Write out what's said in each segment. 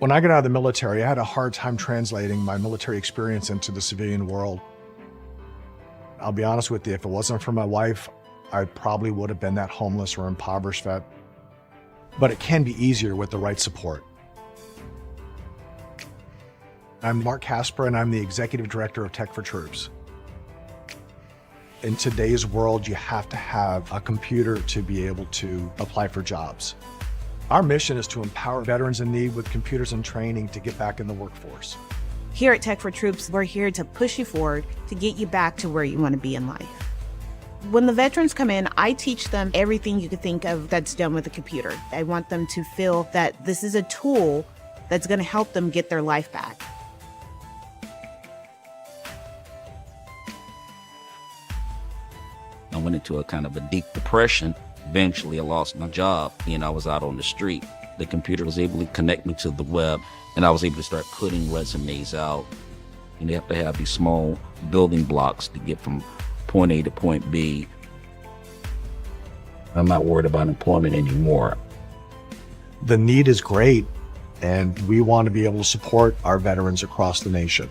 When I got out of the military, I had a hard time translating my military experience into the civilian world. I'll be honest with you, if it wasn't for my wife, I probably would have been that homeless or impoverished vet. But it can be easier with the right support. I'm Mark Casper, and I'm the Executive Director of Tech4Troops. In today's world, you have to have a computer to be able to apply for jobs. Our mission is to empower veterans in need with computers and training to get back in the workforce. Here at Tech4Troops, we're here to push you forward to get you back to where you want to be in life. When the veterans come in, I teach them everything you could think of that's done with a computer. I want them to feel that this is a tool that's going to help them get their life back. I went into a kind of a deep depression. Eventually, I lost my job and I was out on the street. The computer was able to connect me to the web, and I was able to start putting resumes out. And you have to have these small building blocks to get from point A to point B. I'm not worried about employment anymore. The need is great, and we want to be able to support our veterans across the nation.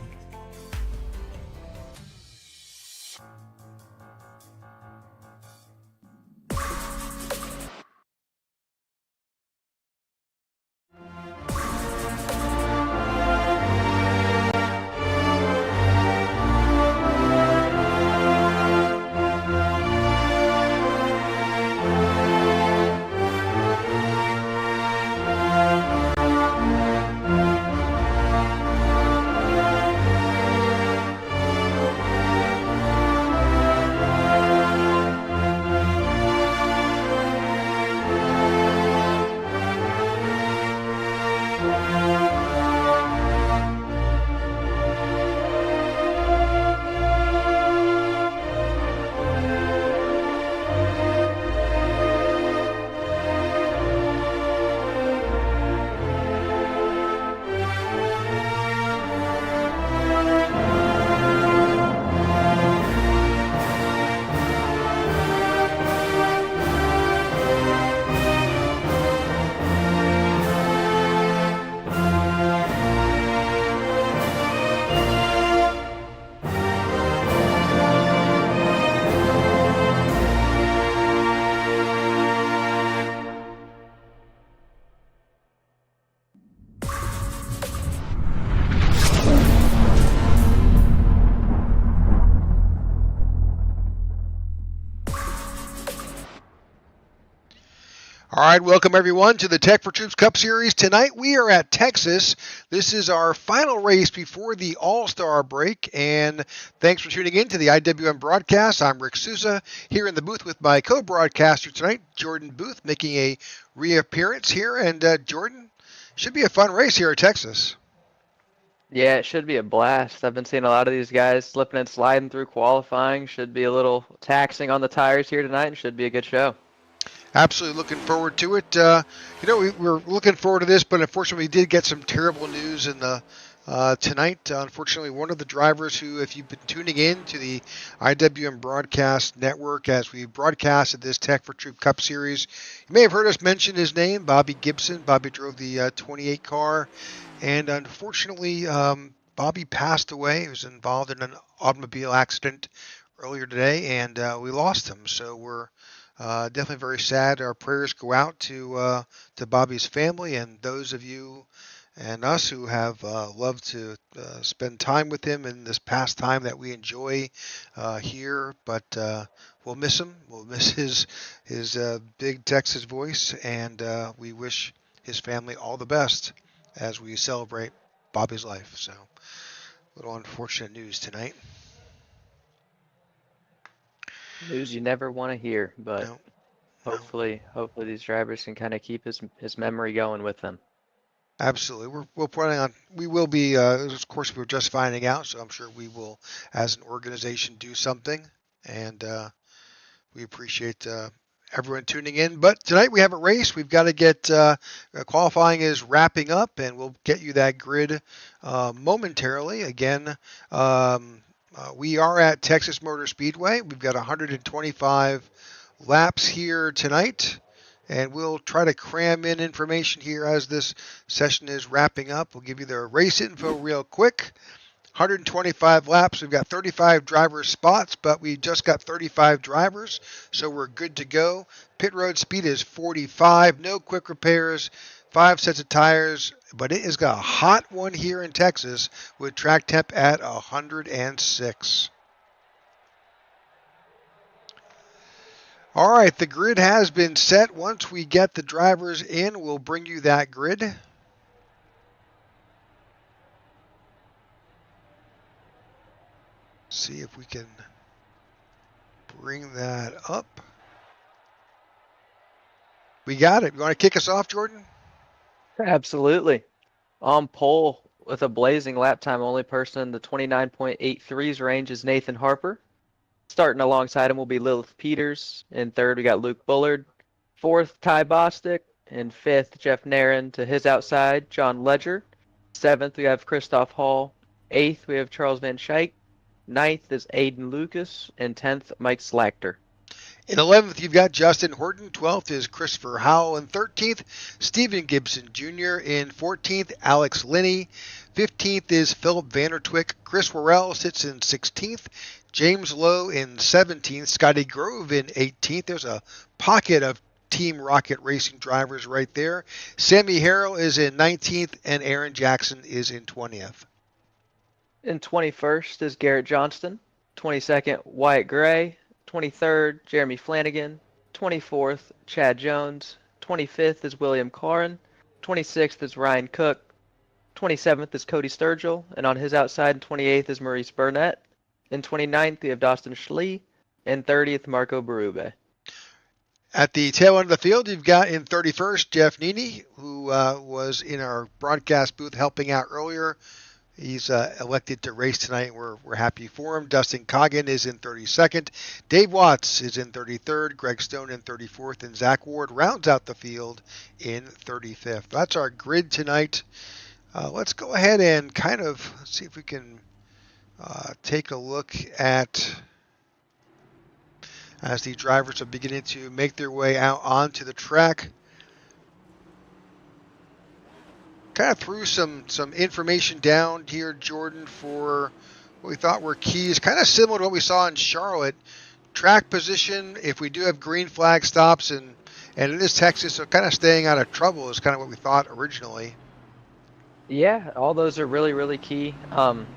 All right, welcome everyone to the Tech4Troops Cup Series. Tonight we are at Texas. This is our final race before the All-Star break, and thanks for tuning in to the IWM broadcast. I'm Rick Souza here in the booth with my co-broadcaster tonight, Jordan Booth, making a reappearance here. And Jordan, should be a fun race here at Texas. Yeah, it should be a blast. I've been seeing a lot of these guys slipping and sliding through qualifying. Should be a little taxing on the tires here tonight, and should be a good show. Absolutely looking forward to it. We're looking forward to this, but unfortunately we did get some terrible news in the tonight. Unfortunately, one of the drivers who, if you've been tuning in to the IWM broadcast network as we broadcasted this Tech4Troops Cup Series, you may have heard us mention his name, Bobby Gibson. Bobby drove the 28 car, and unfortunately, Bobby passed away. He was involved in an automobile accident earlier today, and we lost him. So we're definitely very sad. Our prayers go out to Bobby's family and those of you and us who have loved to spend time with him in this past time that we enjoy here. But we'll miss him. We'll miss his big Texas voice, and we wish his family all the best as we celebrate Bobby's life. So, a little unfortunate news tonight. News you never want to hear, but No. hopefully these drivers can kind of keep his memory going with them. Absolutely. We're planning on, we will be, of course, we're just finding out, so I'm sure we will, as an organization, do something. And we appreciate everyone tuning in. But tonight we have a race. We've got to get, qualifying is wrapping up, and we'll get you that grid momentarily. Again, we are at Texas Motor Speedway. We've got 125 laps here tonight. And we'll try to cram in information here as this session is wrapping up. We'll give you the race info real quick. 125 laps. We've got 35 driver spots, but we just got 35 drivers, so we're good to go. Pit road speed is 45. No quick repairs. 5 sets of tires, but it has got a hot one here in Texas with track temp at 106. All right, the grid has been set. Once we get the drivers in, we'll bring you that grid. See if we can bring that up. We got it. You want to kick us off, Jordan? Absolutely. On pole with a blazing lap time, only person in the 29.83s range is Nathan Harper. Starting alongside him will be Lilith Peters. In third, we got Luke Bullard. Fourth, Ty Bostic. In fifth, Jeff Nairn. To his outside, John Ledger. Seventh, we have Christoph Hall. Eighth, we have Charles Van Schaik. Ninth is Aiden Lucas. And 10th, Mike Slachter. In 11th, you've got Justin Horton. 12th is Christopher Howell. In 13th, Stephen Gibson Jr. In 14th, Alex Linney. 15th is Philip Vandertwick. Chris Worrell sits in 16th. James Lowe in 17th. Scotty Grove in 18th. There's a pocket of Team Rocket Racing drivers right there. Sammy Harrell is in 19th, and Aaron Jackson is in 20th. In 21st is Garrett Johnston. 22nd, Wyatt Gray. 23rd, Jeremy Flanagan. 24th, Chad Jones. 25th is William Corrin. 26th is Ryan Cook. 27th is Cody Sturgill. And on his outside, 28th is Maurice Burnett. In 29th, we have Dustin Schlee. And 30th, Marco Berube. At the tail end of the field, you've got in 31st, Jeff Neene, who was in our broadcast booth helping out earlier. He's elected to race tonight, and we're happy for him. Dustin Coggin is in 32nd. Dave Watts is in 33rd. Greg Stone in 34th. And Zach Ward rounds out the field in 35th. That's our grid tonight. Let's go ahead and kind of see if we can take a look at as the drivers are beginning to make their way out onto the track. Kind of threw some information down here, Jordan, for what we thought were keys. Kind of similar to what we saw in Charlotte. Track position, if we do have green flag stops, and it is Texas, so kind of staying out of trouble is kind of what we thought originally. Yeah, all those are really, really key.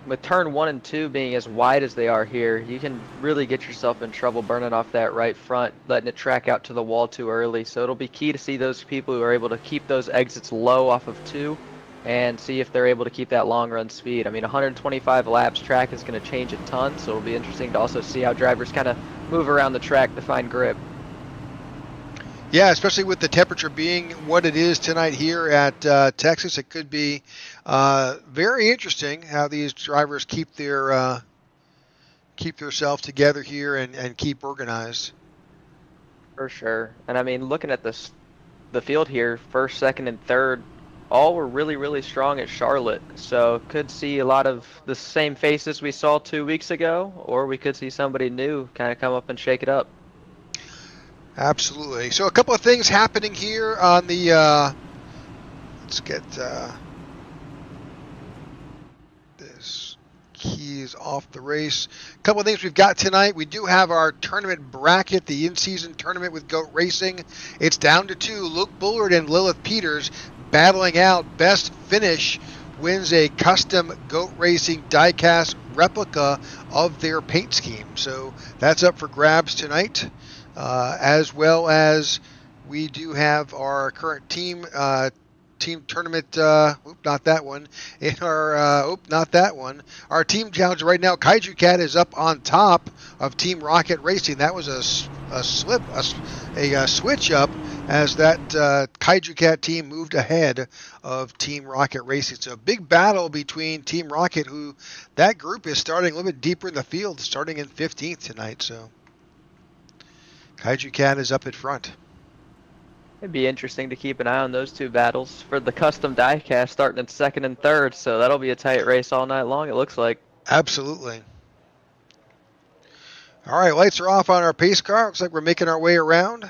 With turn 1 and 2 being as wide as they are here, you can really get yourself in trouble burning off that right front, letting it track out to the wall too early. So it'll be key to see those people who are able to keep those exits low off of 2 and see if they're able to keep that long run speed. I mean, 125 laps track is going to change a ton, so it'll be interesting to also see how drivers kind of move around the track to find grip. Yeah, especially with the temperature being what it is tonight here at Texas, it could be very interesting how these drivers keep themselves together here and keep organized. For sure. And I mean, looking at the field here, first, second, and third, all were really, really strong at Charlotte. So could see a lot of the same faces we saw 2 weeks ago, or we could see somebody new kind of come up and shake it up. Absolutely. So a couple of things happening here on the, let's get this keys off the race. A couple of things we've got tonight. We do have our tournament bracket, the in-season tournament with GOAT Racing. It's down to 2, Luke Bullard and Lilith Peters battling out. Best finish wins a custom GOAT Racing diecast replica of their paint scheme. So that's up for grabs tonight. As well as we do have our current team tournament, not that one. In our, not that one. Our team challenge right now, Kaiju Cat is up on top of Team Rocket Racing. That was a switch up as that Kaiju Cat team moved ahead of Team Rocket Racing. So a big battle between Team Rocket, who that group is starting a little bit deeper in the field, starting in 15th tonight. So Kaiju Cat is up at front. It'd be interesting to keep an eye on those two battles for the custom diecast starting in second and third. So that'll be a tight race all night long, it looks like. Absolutely. All right, lights are off on our pace car. Looks like we're making our way around.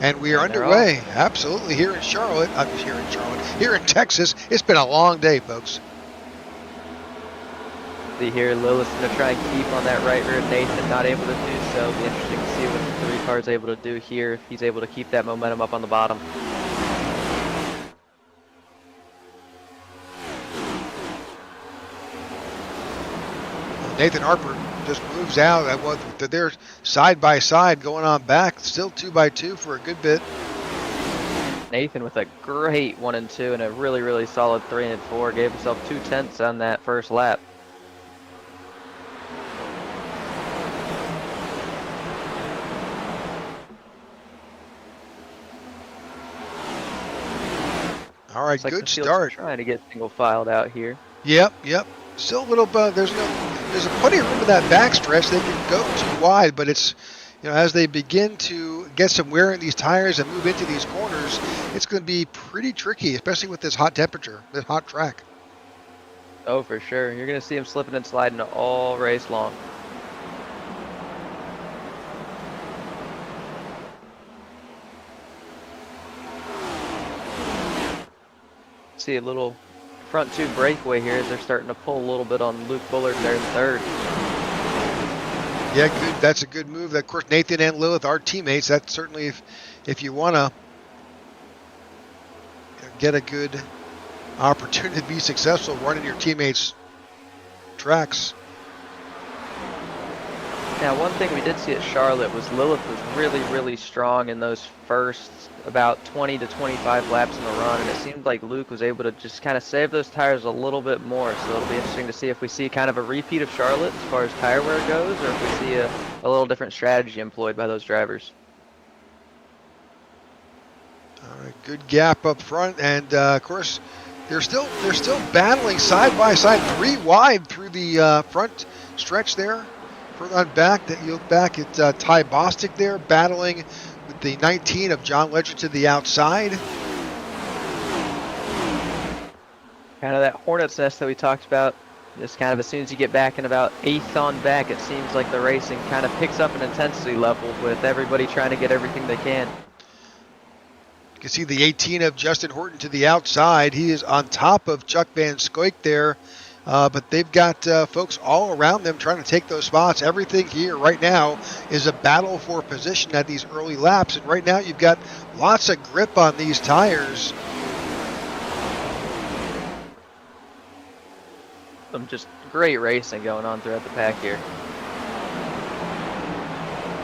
And we are And they're underway, absolutely, here in Charlotte. I'm here in Charlotte. Here in Texas. It's been a long day, folks. See here, Lillis going to try and keep on that right rear. Nathan not able to do so. It'll be interesting to see what the 3 car's able to do here if he's able to keep that momentum up on the bottom. Nathan Harper just moves out. They're side by side going on back. Still 2x2 for a good bit. Nathan with a great 1 and 2 and a really, really solid 3 and 4. Gave himself 2/10 on that first lap. All right, Like good the field's start. Trying to get single filed out here. Yep. Still a little bit. There's plenty of room in that backstretch. They can go too wide, but it's, as they begin to get some wear in these tires and move into these corners, it's going to be pretty tricky, especially with this hot temperature, this hot track. Oh, for sure. You're going to see him slipping and sliding all race long. See a little front 2 breakaway here as they're starting to pull a little bit on Luke Bullard there in 3rd. Yeah, good. That's a good move. Of course, Nathan and Lilith are teammates. That's certainly if you want to get a good opportunity to be successful running your teammates' tracks. Now, one thing we did see at Charlotte was Lilith was really, really strong in those first about 20 to 25 laps in the run, and it seemed like Luke was able to just kind of save those tires a little bit more. So it'll be interesting to see if we see kind of a repeat of Charlotte as far as tire wear goes, or if we see a little different strategy employed by those drivers. All right, good gap up front, and of course they're still battling side by side, 3 wide through the front stretch there. Further on back, that you look back at Ty Bostic there battling with the 19 of John Ledger to the outside. Kind of that hornet's nest that we talked about. Just kind of as soon as you get back in about 8th on back, it seems like the racing kind of picks up an intensity level with everybody trying to get everything they can. You can see the 18 of Justin Horton to the outside. He is on top of Chuck Van Scoik there. But they've got folks all around them trying to take those spots. Everything here right now is a battle for position at these early laps. And right now you've got lots of grip on these tires. Some just great racing going on throughout the pack here.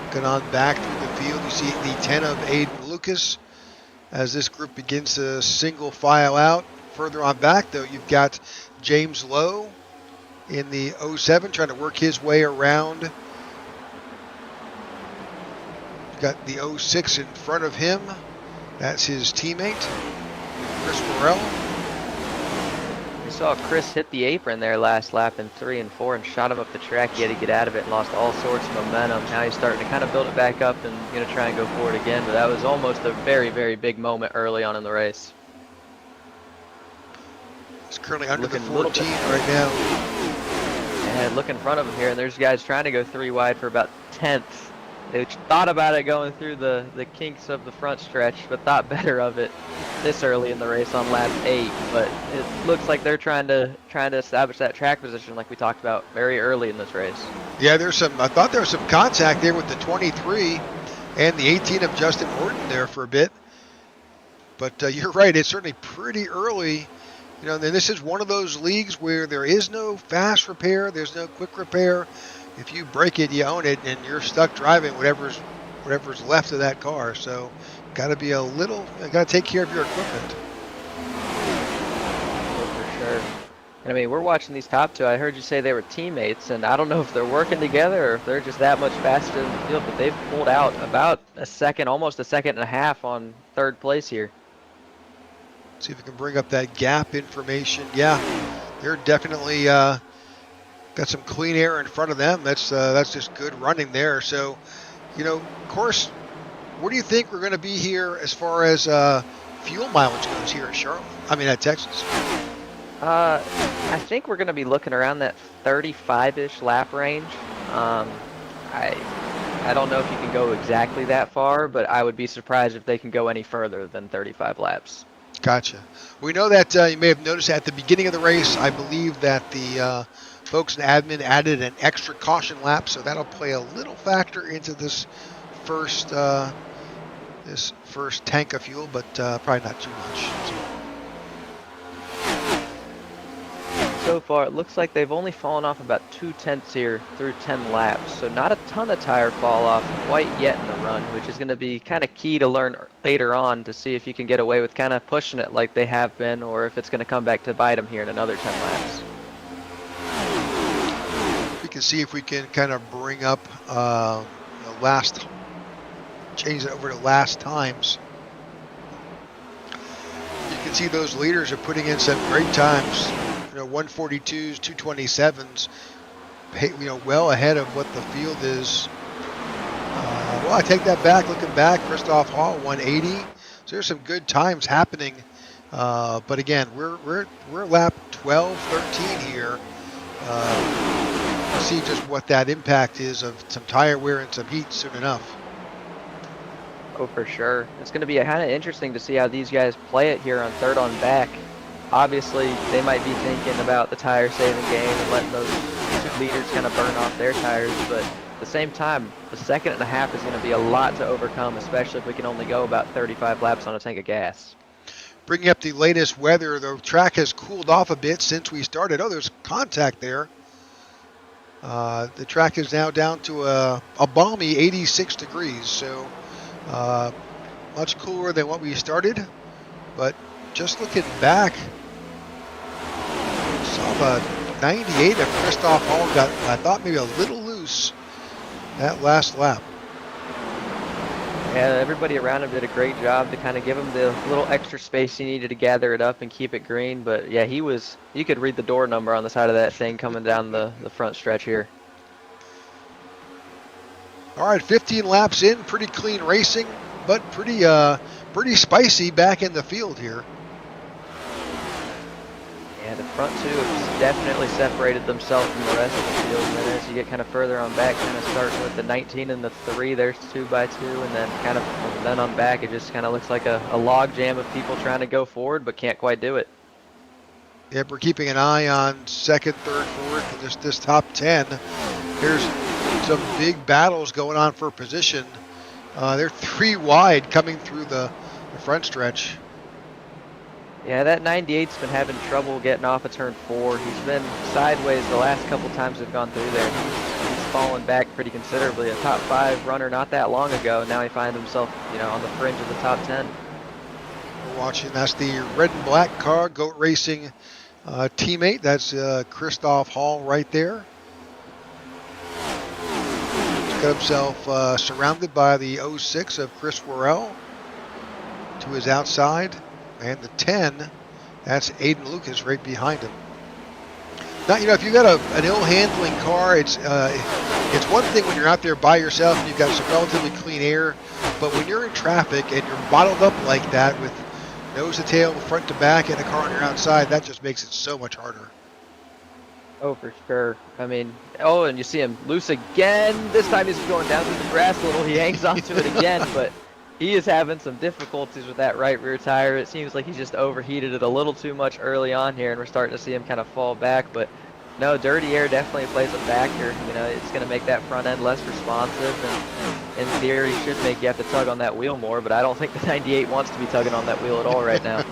Looking on back through the field, you see the 10 of Aiden Lucas as this group begins to single file out. Further on back, though, you've got James Lowe in the 07 trying to work his way around. You've got the 06 in front of him. That's his teammate, Chris Morrell. We saw Chris hit the apron there last lap in 3 and 4 and shot him up the track. He had to get out of it and lost all sorts of momentum. Now he's starting to kind of build it back up and going to try and go forward again. But that was almost a very, very big moment early on in the race. He's currently under the Looking a little 14 bit- right now. And look in front of him here, and there's guys trying to go 3 wide for about 10th. They thought about it going through the kinks of the front stretch, but thought better of it this early in the race on lap 8. But it looks like they're trying to establish that track position like we talked about very early in this race. Yeah, I thought there was some contact there with the 23 and the 18 of Justin Horton there for a bit. But you're right, it's certainly pretty early. And this is one of those leagues where there is no fast repair, there's no quick repair. If you break it, you own it, and you're stuck driving whatever's left of that car. So, got to take care of your equipment. For sure. And I mean, we're watching these top 2. I heard you say they were teammates, and I don't know if they're working together or if they're just that much faster in the field, but they've pulled out about a second, almost a second and a half on 3rd place here. See if we can bring up that gap information. Yeah, they're definitely got some clean air in front of them. That's just good running there. So, of course, what do you think we're going to be here as far as fuel mileage goes here at Charlotte? I mean, at Texas. I think we're going to be looking around that 35-ish lap range. I don't know if you can go exactly that far, but I would be surprised if they can go any further than 35 laps. Gotcha. We know that you may have noticed at the beginning of the race, I believe that the folks in admin added an extra caution lap, so that'll play a little factor into first this first tank of fuel, but probably not too much. So far, it looks like they've only fallen off about 2/10 here through 10 laps, so not a ton of tire fall off quite yet in the run, which is going to be kind of key to learn later on to see if you can get away with kind of pushing it like they have been, or if it's going to come back to bite them here in another 10 laps. We can see if we can kind of bring up change it over to last times. You can see those leaders are putting in some great times. 142s, 227s, well ahead of what the field is. Well, I take that back. Looking back, Christoph Hall, 180. So there's some good times happening. But again, we're lap 12, 13 here. See just what that impact is of some tire wear and some heat soon enough. Oh, for sure. It's going to be kind of interesting to see how these guys play it here on third on back. Obviously, they might be thinking about the tire saving game and letting those two leaders kind of burn off their tires, but at the same time, the second and a half is going to be a lot to overcome, especially if we can only go about 35 laps on a tank of gas. Bringing up the latest weather, the track has cooled off a bit since we started. Oh, there's contact there. The track is now down to a balmy 86 degrees, so much cooler than what we started. But just looking back, saw the 98 of Christoph Hall got, I thought, maybe a little loose that last lap. Yeah, everybody around him did a great job to kind of give him the little extra space he needed to gather it up and keep it green. But yeah, you could read the door number on the side of that thing coming down the front stretch here. All right, 15 laps in, pretty clean racing, but pretty spicy back in the field here. Yeah, the front two have definitely separated themselves from the rest of the field. And then as you get kind of further on back, kind of starting with the 19 and the 3, there's 2 by 2, and then kind of from then on back, it just kind of looks like a log jam of people trying to go forward but can't quite do it. Yep, we're keeping an eye on second, third, fourth, and this top 10. Here's some big battles going on for position. They're 3 wide coming through the front stretch. Yeah, that 98's been having trouble getting off of turn 4. He's been sideways the last couple times we've gone through there. He's fallen back pretty considerably. A top 5 runner not that long ago. Now he finds himself, on the fringe of the top 10. We're watching. That's the red and black car, Goat Racing teammate. That's Christoph Hall right there. He's got himself surrounded by the 06 of Chris Worrell to his outside. And the 10, that's Aiden Lucas right behind him. Now, if you've got an ill-handling car, it's one thing when you're out there by yourself and you've got some relatively clean air, but when you're in traffic and you're bottled up like that with nose to tail, front to back, and a car on your outside, that just makes it so much harder. Oh, for sure. I mean, and you see him loose again. This time he's going down through the grass a little. He hangs onto it again, but he is having some difficulties with that right rear tire. It seems like he just overheated it a little too much early on here, and we're starting to see him kind of fall back. But no, dirty air definitely plays a factor. It's going to make that front end less responsive, and in theory should make you have to tug on that wheel more. But I don't think the 98 wants to be tugging on that wheel at all right now.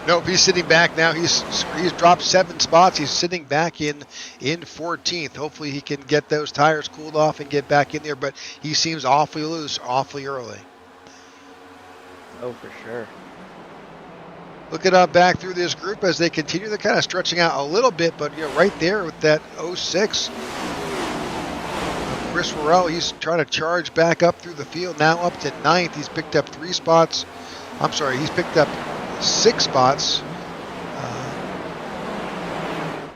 Nope, he's sitting back now. He's dropped 7 spots. He's sitting back in 14th. Hopefully he can get those tires cooled off and get back in there. But he seems awfully loose, awfully early. Oh, for sure. Looking back through this group as they continue, they're kind of stretching out a little bit, but right there with that 06. Chris Worrell, he's trying to charge back up through the field, now up to 9th. He's picked up 3 spots. I'm sorry, he's picked up 6 spots.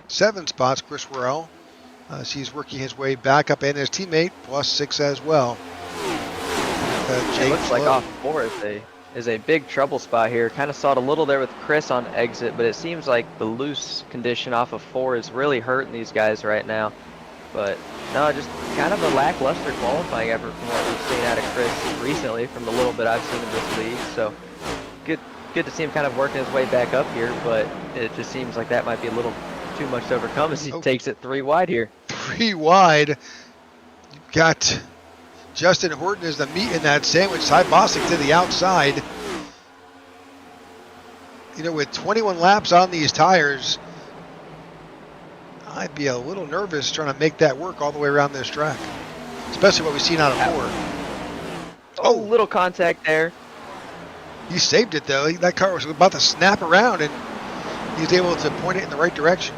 7 spots, Chris Worrell. So he's working his way back up, and his teammate plus 6 as well. It looks like off 4 is a big trouble spot here. Kind of saw it a little there with Chris on exit, but it seems like the loose condition off of 4 is really hurting these guys right now. But no, just kind of a lackluster qualifying effort from what we've seen out of Chris recently, from the little bit I've seen of this league. So good to see him kind of working his way back up here, but it just seems like that might be a little too much to overcome as he takes it 3 wide here. 3 wide. You've got Justin Horton as the meat in that sandwich. Cy Bostic to the outside. You know, with 21 laps on these tires, I'd be a little nervous trying to make that work all the way around this track, especially what we've seen out of 4. Oh, little contact there. He saved it though. That car was about to snap around, and he was able to point it in the right direction.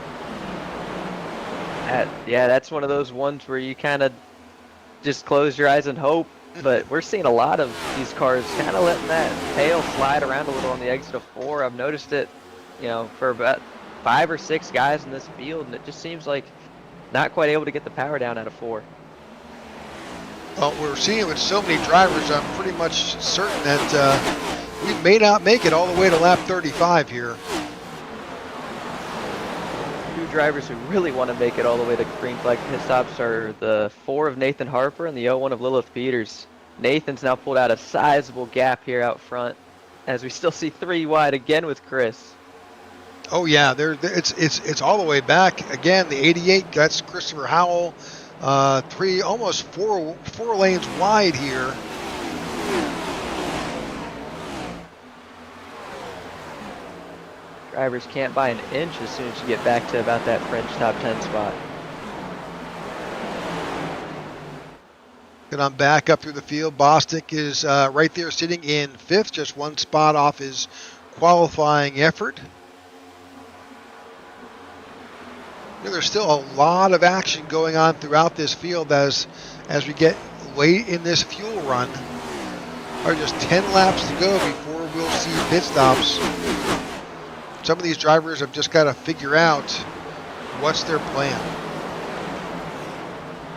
Yeah, that's one of those ones where you kind of just close your eyes and hope. But we're seeing a lot of these cars kind of letting that tail slide around a little on the exit of 4. I've noticed it, you know, for about 5 or 6 guys in this field, and it just seems like not quite able to get the power down out of 4. Well, we're seeing it with so many drivers. I'm pretty much certain that we may not make it all the way to lap 35 here. 2 drivers who really want to make it all the way to green flag pit stops are the 4 of Nathan Harper and the 01 of Lilith Peters. Nathan's now pulled out a sizable gap here out front, as we still see 3 wide again with Chris. Oh yeah, it's all the way back. Again, the 88, that's Christopher Howell. 3, almost 4 lanes wide here. Drivers can't buy an inch as soon as you get back to about that French top 10 spot. And I'm back up through the field. Bostic is right there sitting in 5th, just 1 spot off his qualifying effort. You know, there's still a lot of action going on throughout this field as we get late in this fuel run. There are just 10 laps to go before we'll see pit stops. Some of these drivers have just got to figure out what's their plan.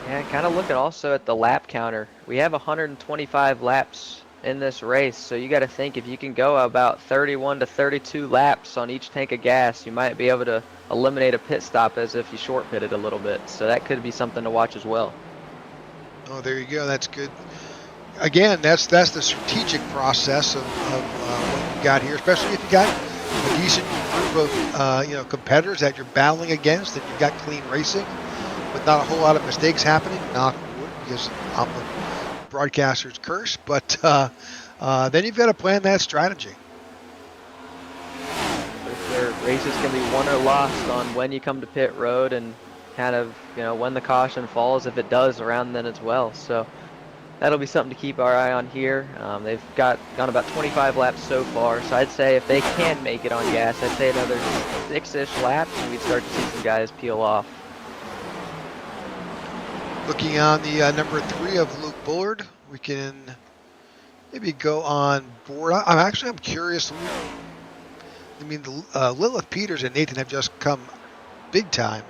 Yeah, kind of looking also at the lap counter. We have 125 laps in this race, so you got to think if you can go about 31 to 32 laps on each tank of gas, you might be able to eliminate a pit stop as if you short pitted a little bit. So that could be something to watch as well. Oh, there you go. That's good. Again, that's the strategic process of what you got here, especially if you got a decent group of competitors that you're battling against, and you've got clean racing with not a whole lot of mistakes happening. Knock wood, because I'm a broadcaster's curse. But then you've got to plan that strategy. Their races can be won or lost on when you come to pit road and kind of, when the caution falls, if it does, around then as well. So that'll be something to keep our eye on here. They've gone about 25 laps so far, so I'd say if they can make it on gas, I'd say another 6-ish laps, and we'd start to see some guys peel off. Looking on the number 3 of Luke Bullard, we can maybe go on board. I'm curious. I mean, Lilith Peters and Nathan have just come big time.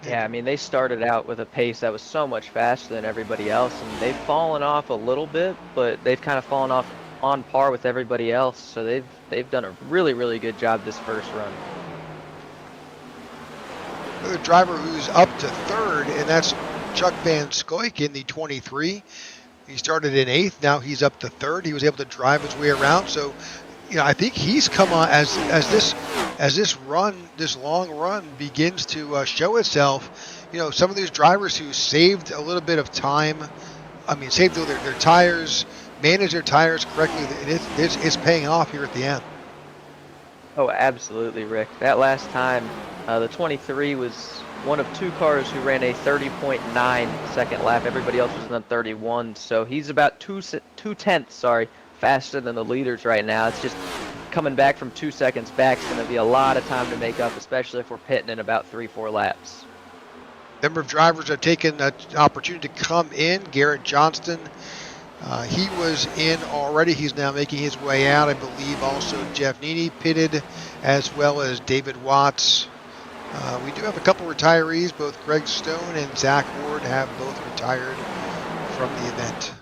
Yeah, I mean, they started out with a pace that was so much faster than everybody else, and they've fallen off a little bit, but they've kind of fallen off on par with everybody else. So they've done a really, really good job this first run. Another driver who's up to 3rd, and that's Chuck Van Scoik in the 23. He started in 8th. Now he's up to 3rd. He was able to drive his way around. So, I think he's come on as this long run begins to show itself. Some of these drivers who saved a little bit of time, saved their tires, managed their tires correctly. It's paying off here at the end. Oh, absolutely, Rick. That last time, the 23 was one of 2 cars who ran a 30.9 second lap. Everybody else was in the 31, so he's about 2/10 faster than the leaders right now. It's just coming back from 2 seconds back is going to be a lot of time to make up, especially if we're pitting in about 3-4 laps. Number of drivers have taken an opportunity to come in. Garrett Johnston, he was in already. He's now making his way out. I believe also Jeff Neely pitted, as well as David Watts. We do have a couple retirees. Both Greg Stone and Zach Ward have both retired from the event.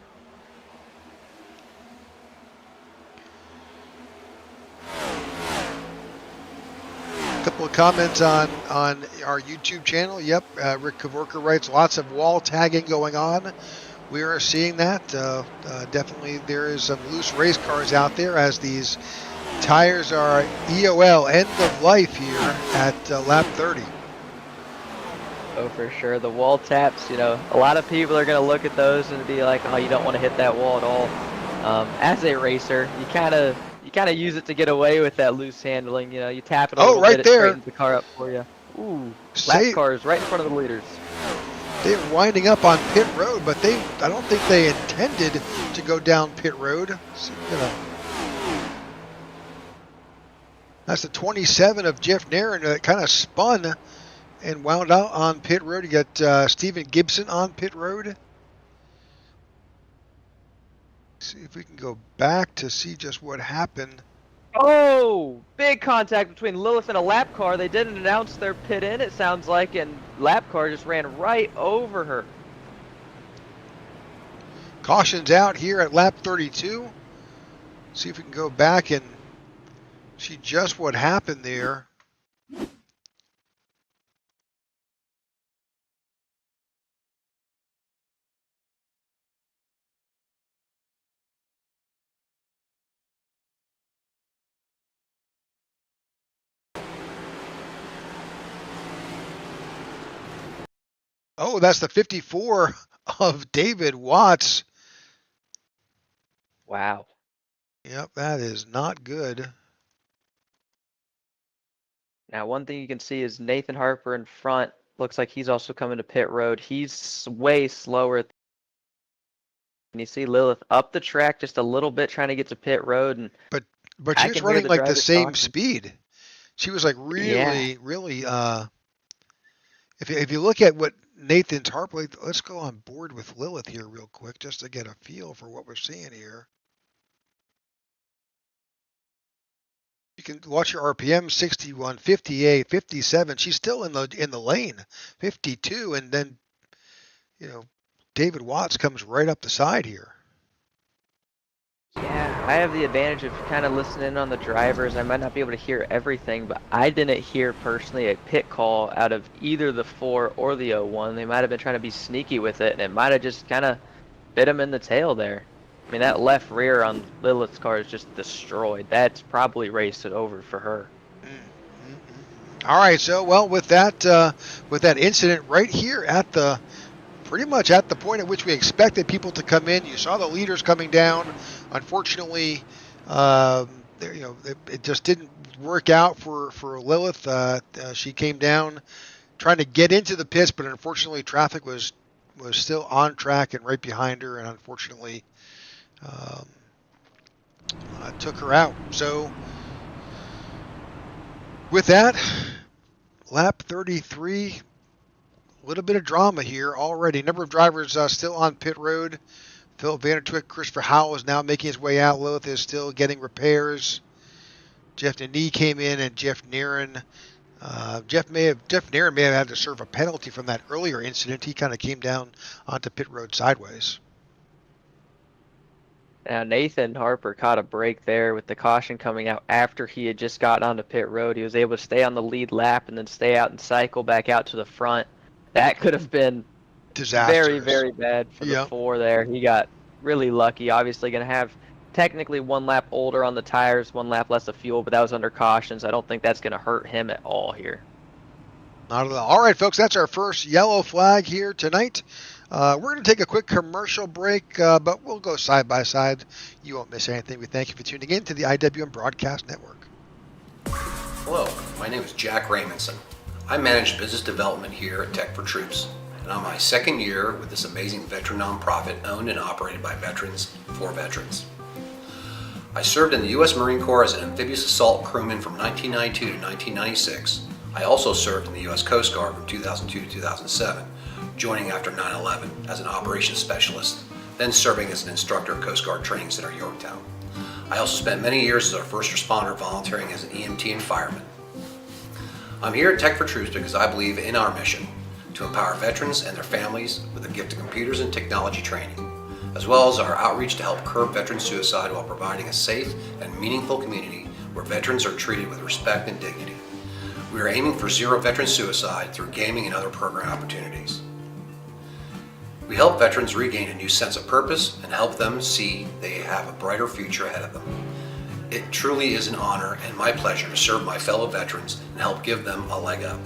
A couple of comments on our YouTube channel. Yep, Rick Kavorka writes, lots of wall tagging going on. We are seeing that. Definitely there is some loose race cars out there as these tires are EOL, end of life here at lap 30. Oh, for sure. The wall taps, you know, a lot of people are going to look at those and be like, oh, you don't want to hit that wall at all. As a racer, you kind of use it to get away with that loose handling. You know, you tap it a little right bit, there. it straightens the car up for you. Ooh, lap cars right in front of the leaders. They're winding up on pit road, but I don't think they intended to go down pit road. So, that's the 27 of Jeff Nairn that kind of spun and wound out on pit road. You got Steven Gibson on pit road. See if we can go back to see just what happened. Oh, big contact between Lilith and a lap car. They didn't announce their pit in, it sounds like, and lap car just ran right over her. Caution's out here at lap 32. See if we can go back and see just what happened there. Oh, that's the 54 of David Watts. Wow. Yep, that is not good. Now, one thing you can see is Nathan Harper in front. Looks like he's also coming to pit road. He's way slower. And you see Lilith up the track just a little bit trying to get to pit road. And But she was running like the same speed. She was like really. If you look at what Nathan's Harper, let's go on board with Lilith here real quick just to get a feel for what we're seeing here. You can watch your RPM, 61, 58, 57. She's still in the lane, 52, and then David Watts comes right up the side here. Yeah, I have the advantage of kind of listening on the drivers. I might not be able to hear everything, but I didn't hear personally a pit call out of either the 4 or the 01. They might have been trying to be sneaky with it, and it might have just kind of bit him in the tail there. I mean, that left rear on Lilith's car is just destroyed. That's probably raced it over for her. All right, so with that incident right here at pretty much at the point at which we expected people to come in, you saw the leaders coming down. Unfortunately, it just didn't work out for Lilith. She came down trying to get into the pits, but unfortunately, traffic was still on track and right behind her, and unfortunately, took her out. So, with that, lap 33. A little bit of drama here already. Number of drivers still on pit road. Phil Vandertwick, Christopher Howell is now making his way out. Lilith is still getting repairs. Jeff Nene came in, and Jeff Nairn. Jeff Nairn may have had to serve a penalty from that earlier incident. He kind of came down onto pit road sideways. Now, Nathan Harper caught a break there with the caution coming out after he had just gotten onto pit road. He was able to stay on the lead lap and then stay out and cycle back out to the front. That could have been disastrous. Very, very bad for the 4 there. He got really lucky. Obviously going to have technically 1 lap older on the tires, 1 lap less of fuel, but that was under cautions. I don't think that's going to hurt him at all here. Not at all. All right, folks, that's our first yellow flag here tonight. We're going to take a quick commercial break, but we'll go side by side. You won't miss anything. We thank you for tuning in to the IWM Broadcast Network. Hello, my name is Jack Raymondson. I manage business development here at Tech4Troops, and I'm my 2nd year with this amazing veteran nonprofit owned and operated by veterans for veterans. I served in the U.S. Marine Corps as an amphibious assault crewman from 1992 to 1996. I also served in the U.S. Coast Guard from 2002 to 2007, joining after 9/11 as an operations specialist, then serving as an instructor at Coast Guard Training Center, Yorktown. I also spent many years as a first responder volunteering as an EMT and fireman. I'm here at Tech4Troops because I believe in our mission to empower veterans and their families with the gift of computers and technology training, as well as our outreach to help curb veteran suicide while providing a safe and meaningful community where veterans are treated with respect and dignity. We are aiming for zero veteran suicide through gaming and other program opportunities. We help veterans regain a new sense of purpose and help them see they have a brighter future ahead of them. It truly is an honor and my pleasure to serve my fellow veterans and help give them a leg up.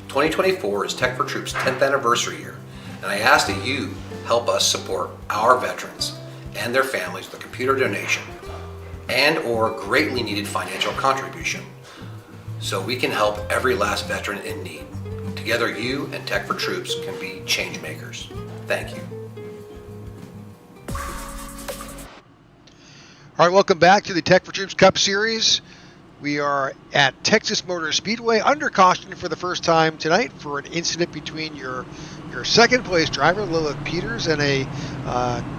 2024 is Tech4Troops' 10th anniversary year, and I ask that you help us support our veterans and their families with a computer donation and or greatly needed financial contribution so we can help every last veteran in need. Together, you and Tech4Troops can be change makers. Thank you. All right, welcome back to the Tech4Troops Cup Series. We are at Texas Motor Speedway under caution for the first time tonight for an incident between your second place driver, Lilith Peters, and a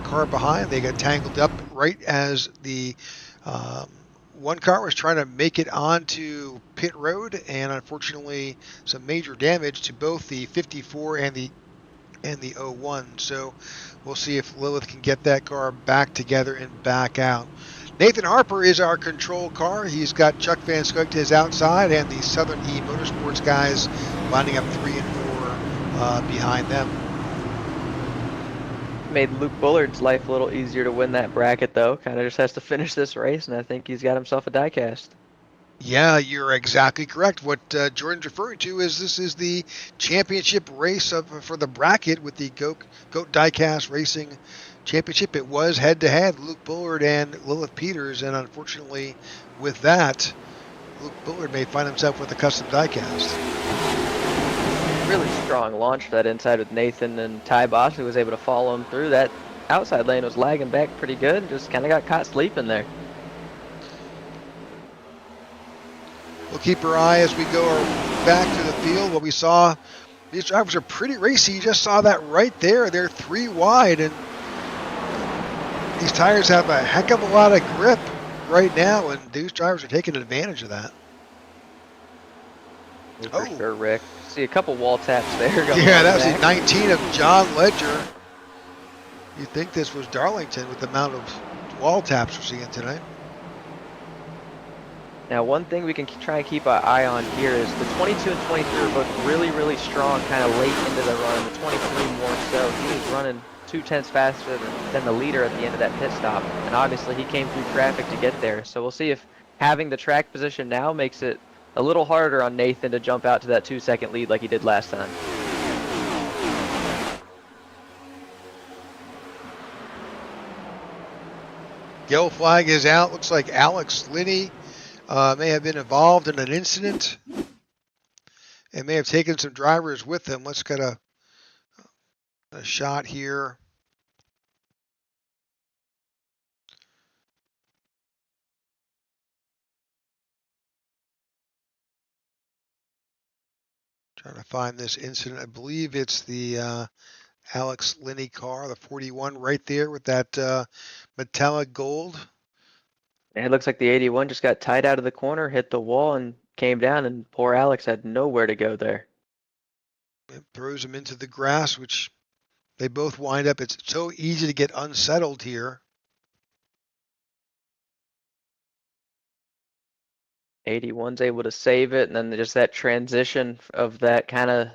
car behind. They got tangled up right as the one car was trying to make it onto pit road, and unfortunately some major damage to both the 54 and the 01. So we'll see if Lilith can get that car back together and back out. Nathan Harper is our control car. He's got Chuck Van Scoik to his outside and the Southern E Motorsports guys lining up 3 and 4 behind them. Made Luke Bullard's life a little easier to win that bracket, though. Kind of just has to finish this race, and I think he's got himself a diecast. Yeah, you're exactly correct. What Jordan's referring to is this is the championship race for the bracket with the Goat Diecast Racing Championship. It was head-to-head, Luke Bullard and Lilith Peters, and unfortunately with that, Luke Bullard may find himself with a custom diecast. Really strong launch that inside with Nathan, and Ty Boss, who was able to follow him through. That outside lane was lagging back pretty good, just kind of got caught sleeping there. We'll keep our eye as we go back to the field. What we saw, these drivers are pretty racy. You just saw that right there. They're 3 wide, and these tires have a heck of a lot of grip right now, and these drivers are taking advantage of that. For sure, Rick. See a couple wall taps there. Yeah, that was the 19 of John Ledger. You'd think this was Darlington with the amount of wall taps we're seeing tonight. Now, one thing we can try and keep our eye on here is the 22 and 23 are both really, really strong kind of late into the run. The 23 more so. He was running 0.2 faster than the leader at the end of that pit stop. And obviously he came through traffic to get there. So we'll see if having the track position now makes it a little harder on Nathan to jump out to that 2-second lead like he did last time. Yellow flag is out. Looks like Alex Linney may have been involved in an incident and may have taken some drivers with him. Let's get a shot here. Trying to find this incident. I believe it's the Alex Linney car, the 41 right there with that metallic gold. And it looks like the 81 just got tied out of the corner, hit the wall, and came down, and poor Alex had nowhere to go there. It throws him into the grass, which they both wind up. It's so easy to get unsettled here. 81's able to save it, and then just that transition of that kind of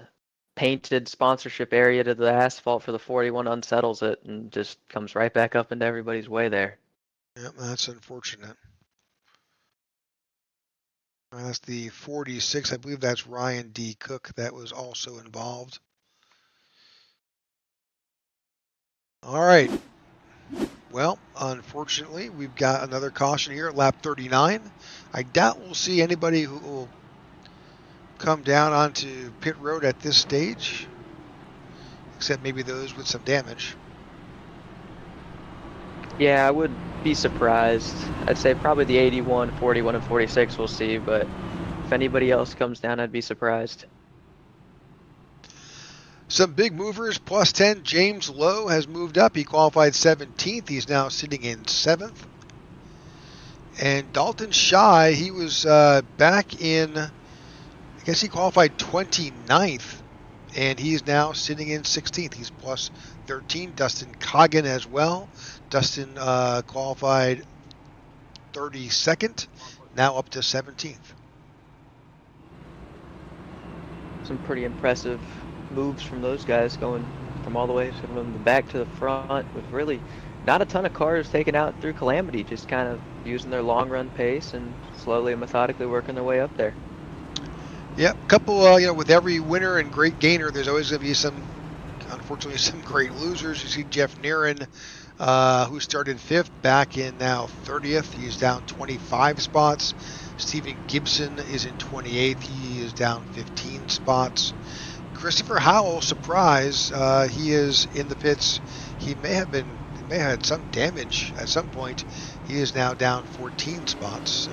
painted sponsorship area to the asphalt for the 41 unsettles it and just comes right back up into everybody's way there. Yep, that's unfortunate. That's the 46. I believe that's Ryan D. Cook that was also involved. All right. Well, unfortunately, we've got another caution here at lap 39. I doubt we'll see anybody who will come down onto pit road at this stage, except maybe those with some damage. Yeah, I would be surprised. I'd say probably the 81, 41, and 46 we'll see, but if anybody else comes down, I'd be surprised. Some big movers, plus 10. James Lowe has moved up. He qualified 17th. He's now sitting in 7th. And Dalton Shy, he was back in, I guess he qualified 29th. And he's now sitting in 16th. He's plus 13. Dustin Coggin as well. Dustin qualified 32nd, now up to 17th. Some pretty impressive moves from those guys, going from all the way from the back to the front with really not a ton of cars taken out through Calamity, just kind of using their long run pace and slowly and methodically working their way up there. Yeah, a couple, with every winner and great gainer, there's always going to be unfortunately, some great losers. You see Jeff Nerin, who started 5th, back in now 30th. He's down 25 spots. Stephen Gibson is in 28th. He is down 15 spots. Christopher Howell, surprise, he is in the pits. He may have had some damage at some point. He is now down 14 spots, so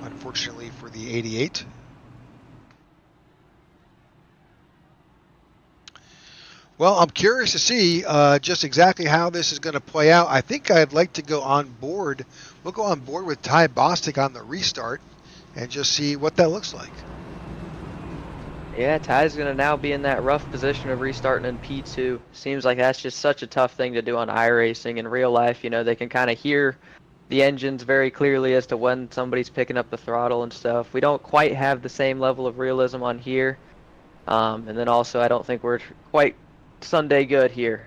unfortunately for the 88. Well, I'm curious to see just exactly how this is going to play out. I think I'd like to go on board. We'll go on board with Ty Bostic on the restart and just see what that looks like. Yeah, Ty's going to now be in that rough position of restarting in P2. Seems like that's just such a tough thing to do on iRacing. In real life, they can kind of hear the engines very clearly as to when somebody's picking up the throttle and stuff. We don't quite have the same level of realism on here. And then also, I don't think we're quite Sunday good here.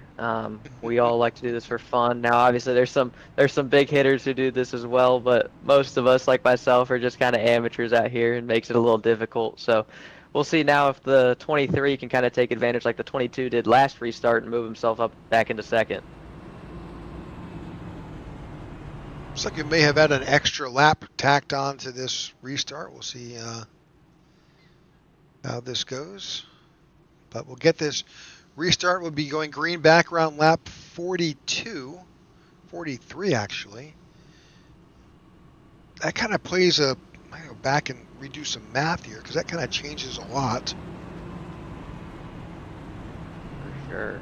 We all like to do this for fun. Now, obviously, there's some big hitters who do this as well, but most of us, like myself, are just kind of amateurs out here, and makes it a little difficult. So we'll see now if the 23 can kind of take advantage like the 22 did last restart and move himself up back into second. Looks like we may have had an extra lap tacked on to this restart. We'll see how this goes. But we'll get this restart. Will be going green back around lap 42, 43 actually. That kind of plays I go back and redo some math here because that kind of changes a lot. For sure.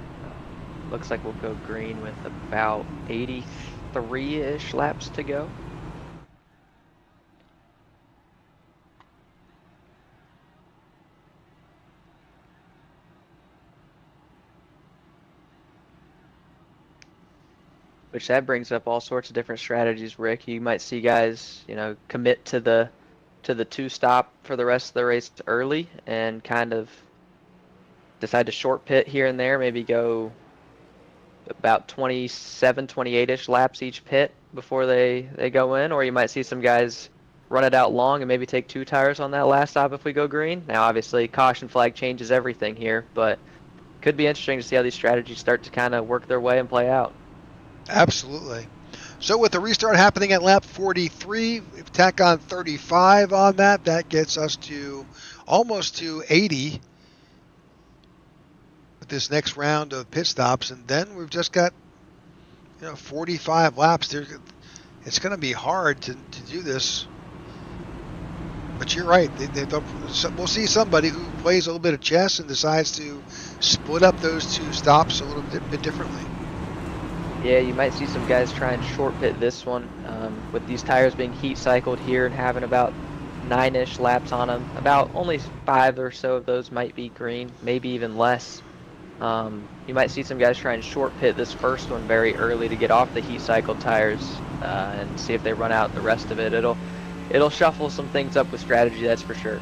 Looks like we'll go green with about 83-ish laps to go. Which that brings up all sorts of different strategies, Rick. You might see guys, commit to the 2-stop for the rest of the race early and kind of decide to short pit here and there, maybe go about 27, 28-ish laps each pit before they go in. Or you might see some guys run it out long and maybe take 2 tires on that last stop if we go green. Now, obviously, caution flag changes everything here, but could be interesting to see how these strategies start to kind of work their way and play out. Absolutely. So with the restart happening at lap 43, if tack on 35 on that, that gets us to almost to 80 with this next round of pit stops. And then we've just got 45 laps. It's going to be hard to do this. But you're right. We'll see somebody who plays a little bit of chess and decides to split up those 2 stops a little bit differently. Yeah, you might see some guys try and short pit this one with these tires being heat cycled here and having about 9-ish laps on them. About only 5 or so of those might be green, maybe even less. You might see some guys try and short pit this first one very early to get off the heat cycled tires and see if they run out the rest of it. It'll shuffle some things up with strategy, that's for sure.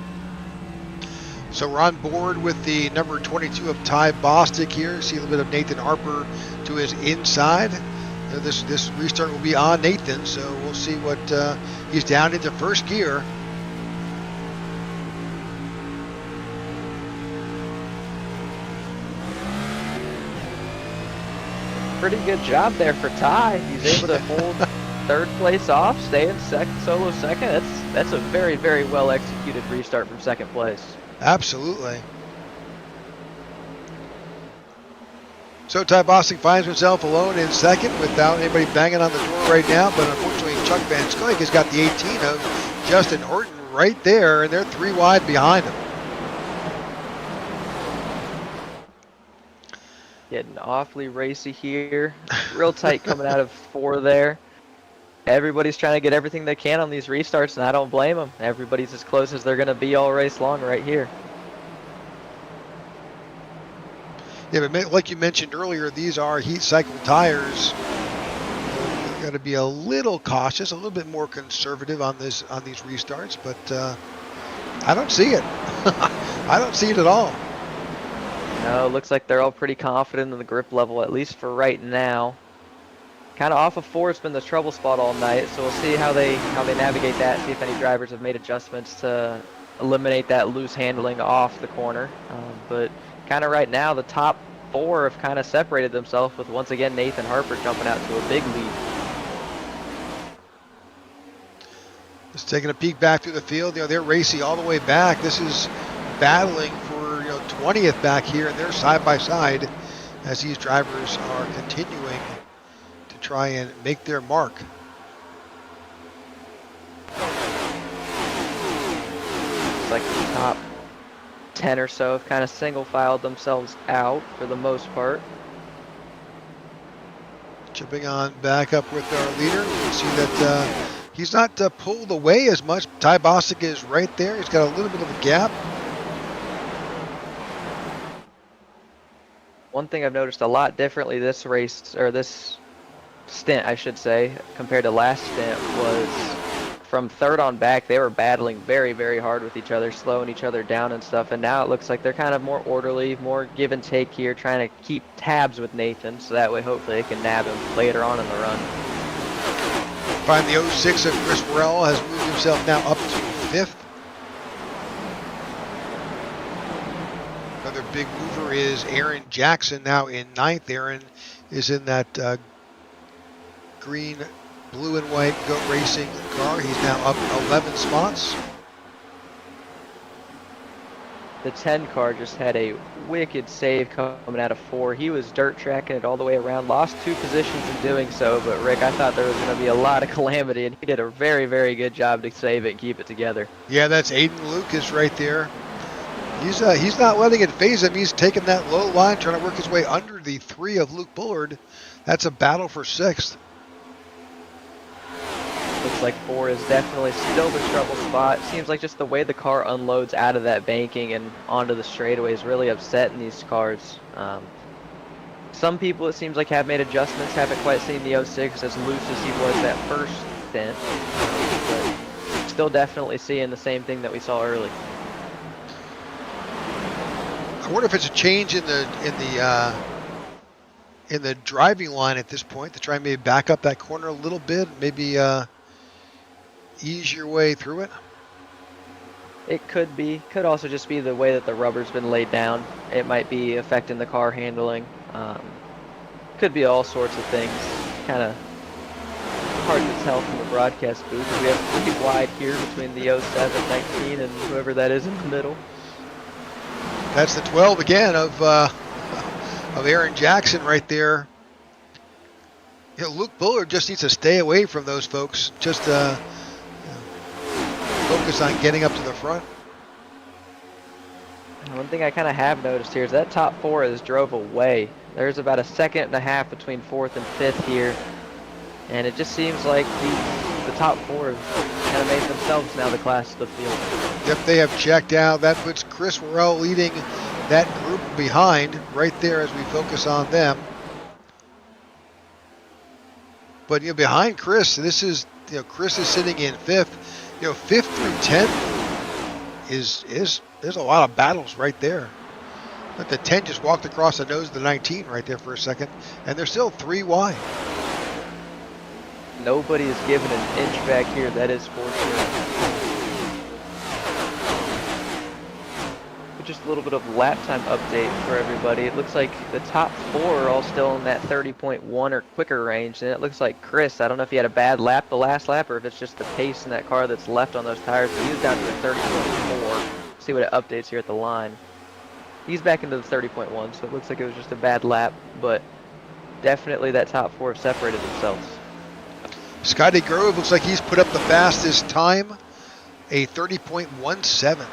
So we're on board with the number 22 of Ty Bostic here. See a little bit of Nathan Harper to his inside. This restart will be on Nathan, so we'll see what he's down into first gear. Pretty good job there for Ty. He's able to hold 3rd place off, stay in solo second. That's a very, very well executed restart from 2nd place. Absolutely. So Ty Bostic finds himself alone in second without anybody banging on the door right now, but unfortunately Chuck Van Scoik has got the 18 of Justin Horton right there, and they're 3 wide behind him. Getting awfully racy here. Real tight coming out of 4 there. Everybody's trying to get everything they can on these restarts, and I don't blame them. Everybody's as close as they're going to be all race long right here. Yeah, but like you mentioned earlier, these are heat cycle tires. You got to be a little cautious, a little bit more conservative on these restarts, but I don't see it. I don't see it at all. No, looks like they're all pretty confident in the grip level, at least for right now. Kind of off of 4 has been the trouble spot all night, so we'll see how they navigate that, see if any drivers have made adjustments to eliminate that loose handling off the corner. But kind of right now, the top 4 have kind of separated themselves, with once again Nathan Harper jumping out to a big lead. Just taking a peek back through the field, they're racing all the way back. This is battling for 20th back here, and they're side by side as these drivers are continuing to try and make their mark. Looks like the top 10 or so have kind of single filed themselves out for the most part. Jumping on back up with our leader, you can see that he's not pulled away as much. Ty Bostic is right there. He's got a little bit of a gap. One thing I've noticed a lot differently this race, or this stint, I should say, compared to last stint, was from third on back, they were battling very, very hard with each other, slowing each other down and stuff. And now it looks like they're kind of more orderly, more give and take here, trying to keep tabs with Nathan, so that way hopefully they can nab him later on in the run. Find the 06 of Chris Worrell has moved himself now up to 5th. Another big mover is Aaron Jackson, now in 9th. Aaron is in that green, blue and white Goat Racing car. He's now up 11 spots. The 10 car just had a wicked save coming out of 4. He was dirt tracking it all the way around, lost 2 positions in doing so, but Rick, I thought there was going to be a lot of calamity, and he did a very, very good job to save it and keep it together. Yeah, that's Aiden Lucas right there. He's not letting it phase him. He's taking that low line, trying to work his way under the 3 of Luke Bullard. That's a battle for 6th. Looks like 4 is definitely still the trouble spot. Seems like just the way the car unloads out of that banking and onto the straightaway is really upsetting these cars. Some people, it seems like, have made adjustments, haven't quite seen the 06 as loose as he was that first stint, but still definitely seeing the same thing that we saw early. I wonder if it's a change in the driving line at this point to try and maybe back up that corner a little bit, maybe ease your way through it. It could be. Could also just be the way that the rubber's been laid down. It might be affecting the car handling. Could be all sorts of things. Kind of hard to tell from the broadcast booth. We have pretty wide here between the 07, 19, and whoever that is in the middle. That's the 12 again of Aaron Jackson right there. Luke Bullard just needs to stay away from those folks. Just focus on getting up to the front. One thing I kind of have noticed here is that top 4 has drove away. There's about a 1.5 seconds between 4th and 5th here. And it just seems like the top 4 have kind of made themselves now the class of the field. Yep, they have checked out. That puts Chris Worrell leading that group behind right there as we focus on them. But behind Chris, this is Chris is sitting in 5th. 5th through 10th is there's a lot of battles right there. But the 10 just walked across the nose of the 19 right there for a second, and they're still 3 wide. Nobody is given an inch back here, that is for sure. Just a little bit of lap time update for everybody. It looks like the top 4 are all still in that 30.1 or quicker range, and it looks like Chris, I don't know if he had a bad lap the last lap or if it's just the pace in that car that's left on those tires, but he was down to the 30.4. See what it updates here at the line. He's back into the 30.1, so it looks like it was just a bad lap, but definitely that top 4 have separated themselves. Scotty Grove looks like he's put up the fastest time, a 30.17.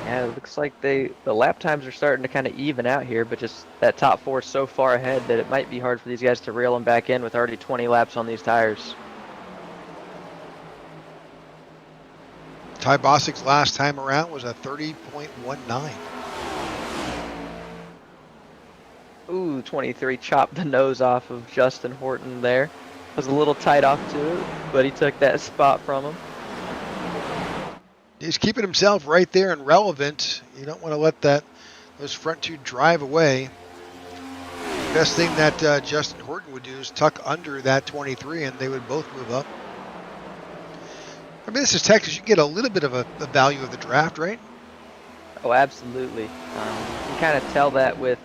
Yeah, it looks like the lap times are starting to kind of even out here, but just that top 4 is so far ahead that it might be hard for these guys to reel them back in with already 20 laps on these tires. Ty Bostic's last time around was a 30.19. Ooh, 23 chopped the nose off of Justin Horton there. Was a little tight off to it, but he took that spot from him. He's keeping himself right there and relevant. You don't want to let those front two drive away. Best thing that Justin Horton would do is tuck under that 23, and they would both move up. I mean, this is Texas. You can get a little bit of a value of the draft, right? Oh, absolutely. You can kind of tell that with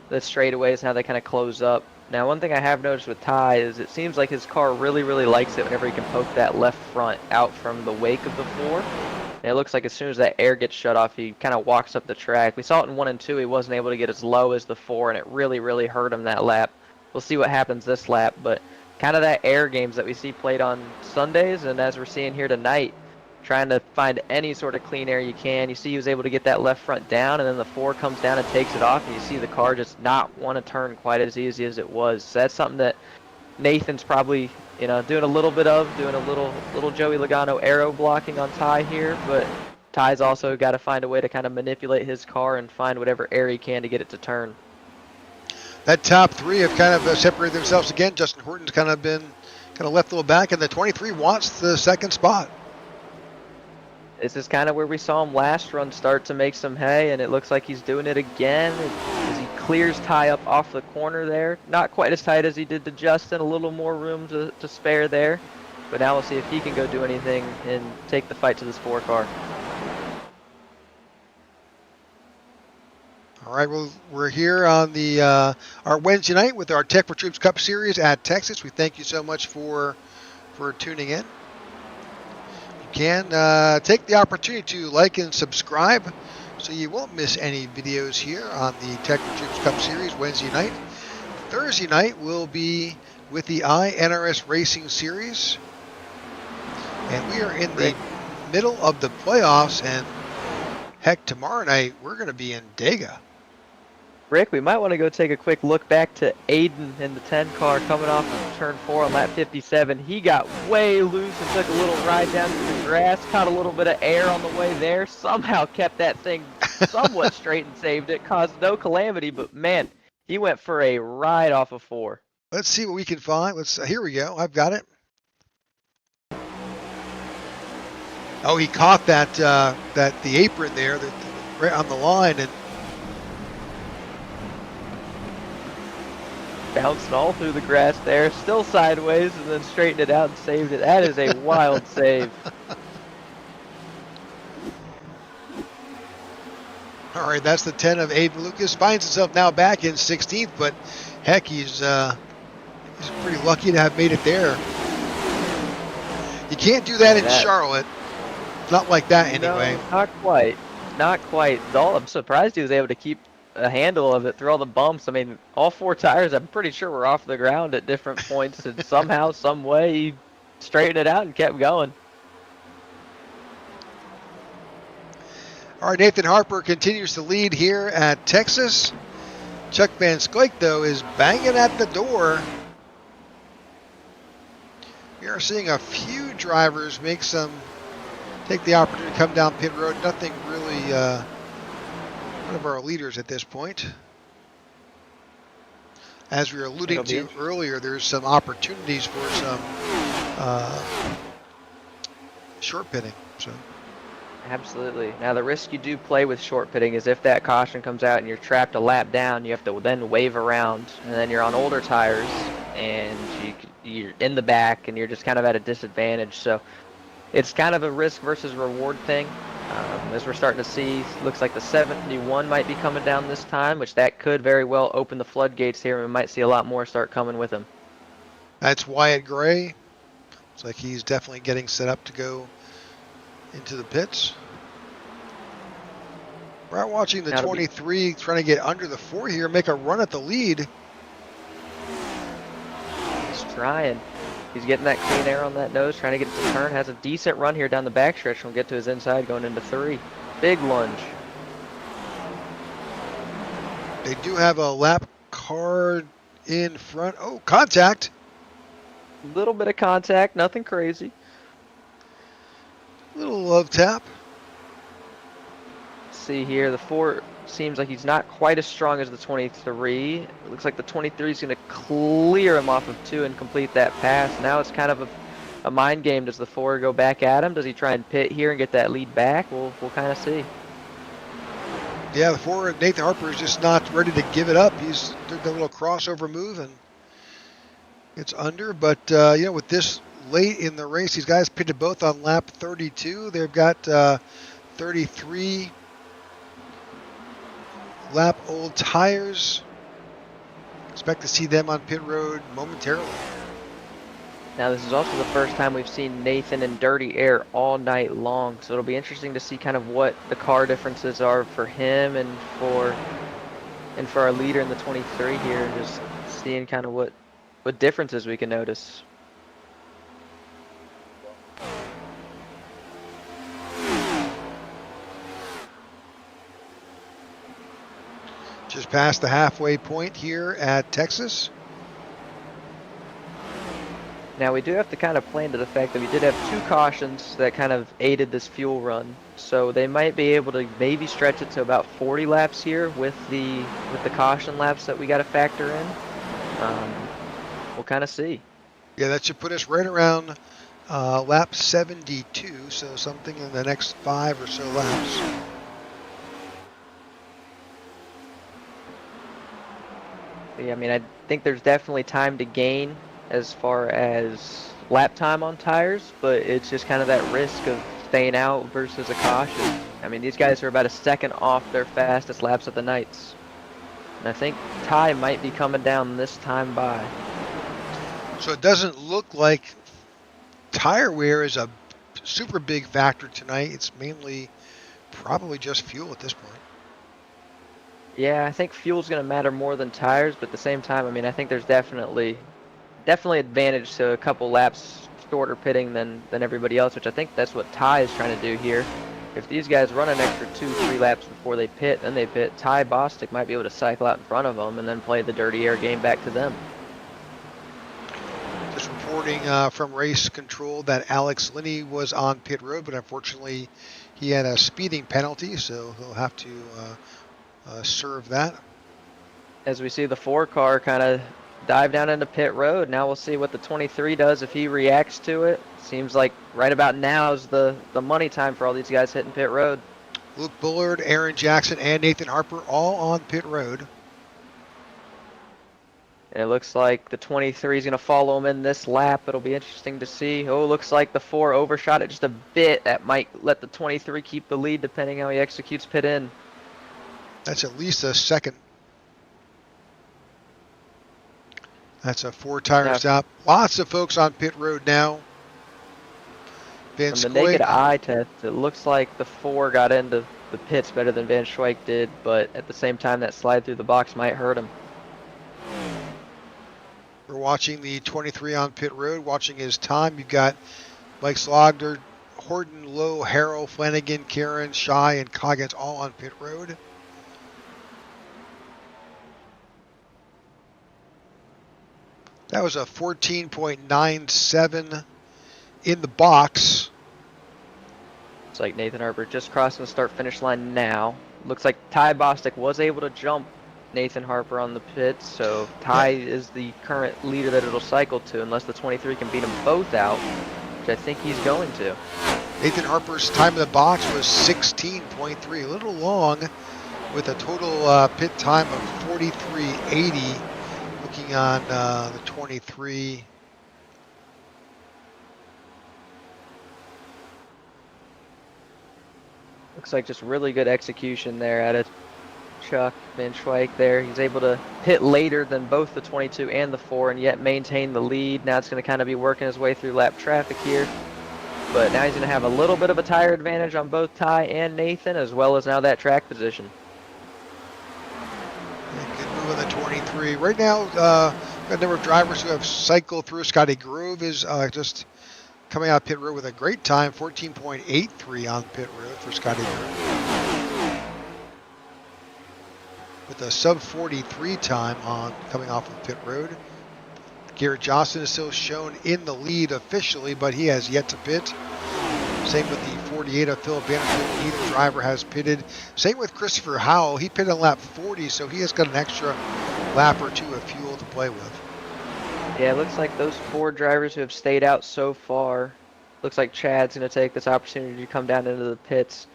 the straightaways and how they kind of close up. Now, one thing I have noticed with Ty is it seems like his car really, really likes it whenever he can poke that left front out from the wake of the floor. And it looks like as soon as that air gets shut off, he kind of walks up the track. We saw it in 1 and 2. He wasn't able to get as low as the 4, and it really, really hurt him that lap. We'll see what happens this lap, but kind of that air games that we see played on Sundays, and as we're seeing here tonight, trying to find any sort of clean air you can. You see he was able to get that left front down, and then the 4 comes down and takes it off, and you see the car just not want to turn quite as easy as it was. So that's something that Nathan's probably, you know, doing a little Joey Logano aero blocking on Ty here, but Ty's also got to find a way to kind of manipulate his car and find whatever air he can to get it to turn. That top 3 have kind of separated themselves again. Justin Horton's kind of left a little back, and the 23 wants the second spot. This is kind of where we saw him last run start to make some hay, and it looks like he's doing it again as he clears Ty up off the corner there. Not quite as tight as he did to Justin, a little more room to spare there. But now we'll see if he can go do anything and take the fight to this 4 car. All right, well, we're here on the our Wednesday night with our Tech4Troops Cup Series at Texas. We thank you so much for tuning in. You can take the opportunity to like and subscribe so you won't miss any videos here on the Tech4Troops Cup Series Wednesday night. Thursday night will be with the INRS Racing Series. And we are in the middle of the playoffs, and heck, tomorrow night we're going to be in Dega. Rick, we might want to go take a quick look back to Aiden in the 10 car coming off of turn 4 on lap 57. He got way loose and took a little ride down to the grass, caught a little bit of air on the way there, somehow kept that thing somewhat straight and saved it, caused no calamity, but man, he went for a ride off of 4. Let's see what we can find. Here we go. I've got it. Oh, he caught the apron there right on the line, and bounced all through the grass there, still sideways, and then straightened it out and saved it. That is a wild save. All right, that's the 10 of Aiden Lucas. Finds himself now back in 16th, but heck, he's pretty lucky to have made it there. You can't do that in Charlotte. Not like that anyway. No, not quite. Not quite. I'm surprised he was able to keep a handle of it through all the bumps. I mean, all 4 tires, I'm pretty sure, were off the ground at different points, and somehow, some way, he straightened it out and kept going. All right, Nathan Harper continues to lead here at Texas. Chuck Van Scoik, though, is banging at the door. We are seeing a few drivers take the opportunity to come down pit road. Nothing really one of our leaders at this point. As we were alluding to earlier, there's some opportunities for some short pitting. So. Absolutely. Now, the risk you do play with short pitting is if that caution comes out and you're trapped a lap down, you have to then wave around, and then you're on older tires, and you're in the back, and you're just kind of at a disadvantage. So it's kind of a risk versus reward thing. As we're starting to see, looks like the 71 might be coming down this time, which that could very well open the floodgates here, and we might see a lot more start coming with him. That's Wyatt Gray. Looks like he's definitely getting set up to go into the pits. We're out watching the 23 trying to get under the 4 here, make a run at the lead. He's trying. He's getting that clean air on that nose, trying to get it to turn. Has a decent run here down the backstretch. Will get to his inside going into 3. Big lunge. They do have a lap car in front. Oh, contact. Little bit of contact, nothing crazy. Little love tap. See here, the seems like he's not quite as strong as the 23. It looks like the 23 is going to clear him off of 2 and complete that pass. Now it's kind of a mind game. Does the 4 go back at him? Does he try and pit here and get that lead back? We'll kind of see. Yeah, the 4, Nathan Harper, is just not ready to give it up. He's did a little crossover move and it's under. But, with this late in the race, these guys pitted both on lap 32. They've got 33 lap old tires. Expect to see them on pit road momentarily. Now this is also the first time we've seen Nathan in dirty air all night long, so it'll be interesting to see kind of what the car differences are for him and for our leader in the 23 here, just seeing kind of what differences we can notice. Just past the halfway point here at Texas. Now we do have to kind of plan to the fact that we did have 2 cautions that kind of aided this fuel run. So they might be able to maybe stretch it to about 40 laps here with the caution laps that we got to factor in. We'll kind of see. Yeah, that should put us right around lap 72, so something in the next 5 or so laps. Yeah, I mean, I think there's definitely time to gain as far as lap time on tires, but it's just kind of that risk of staying out versus a caution. I mean, these guys are about a second off their fastest laps of the nights. And I think Ty might be coming down this time by. So it doesn't look like tire wear is a super big factor tonight. It's mainly probably just fuel at this point. Yeah, I think fuel's going to matter more than tires, but at the same time, I mean, I think there's definitely advantage to a couple laps shorter pitting than everybody else, which I think that's what Ty is trying to do here. If these guys run an extra 2-3 laps before they pit, then they pit, Ty Bostic might be able to cycle out in front of them and then play the dirty air game back to them. Just reporting from race control that Alex Linney was on pit road, but unfortunately he had a speeding penalty, so he'll have to serve that. As we see the 4 car kind of dive down into pit road. Now we'll see what the 23 does if he reacts to it. Seems like right about now is the money time for all these guys hitting pit road. Luke Bullard, Aaron Jackson, and Nathan Harper all on pit road. And it looks like the 23 is going to follow him in this lap. It'll be interesting to see. Oh, looks like the 4 overshot it just a bit. That might let the 23 keep the lead depending how he executes pit in. That's at least a second. That's a 4 tire stop. Lots of folks on pit road now. Van From the naked eye test, it looks like the 4 got into the pits better than Van Schweik did, but at the same time, that slide through the box might hurt him. We're watching the 23 on pit road, watching his time. You've got Mike Slogder, Horton, Lowe, Harrell, Flanagan, Karen, Shy, and Coggins all on pit road. That was a 14.97 in the box. It's like Nathan Harper just crossing the start-finish line now. Looks like Ty Bostic was able to jump Nathan Harper on the pits, so Ty is the current leader that it'll cycle to unless the 23 can beat them both out, which I think he's going to. Nathan Harper's time in the box was 16.3, a little long, with a total pit time of 43.80. Looking on the 23. Looks like just really good execution there out of Chuck Van Schweik there. He's able to pit later than both the 22 and the 4 and yet maintain the lead. Now it's going to kind of be working his way through lap traffic here. But now he's going to have a little bit of a tire advantage on both Ty and Nathan, as well as now that track position. Good move on the 23. Right now, got a number of drivers who have cycled through. Scotty Grove is just coming out pit road with a great time, 14.83 on pit road for Scotty Grove. With a sub 43 time on coming off of pit road. Garrett Johnson is still shown in the lead officially, but he has yet to pit. Same with the 48 of Philip Vanderbilt. Neither driver has pitted. Same with Christopher Howell. He pitted on lap 40, so he has got an extra lap or two of fuel to play with. Yeah, it looks like those 4 drivers who have stayed out so far, looks like Chad's going to take this opportunity to come down into the pits.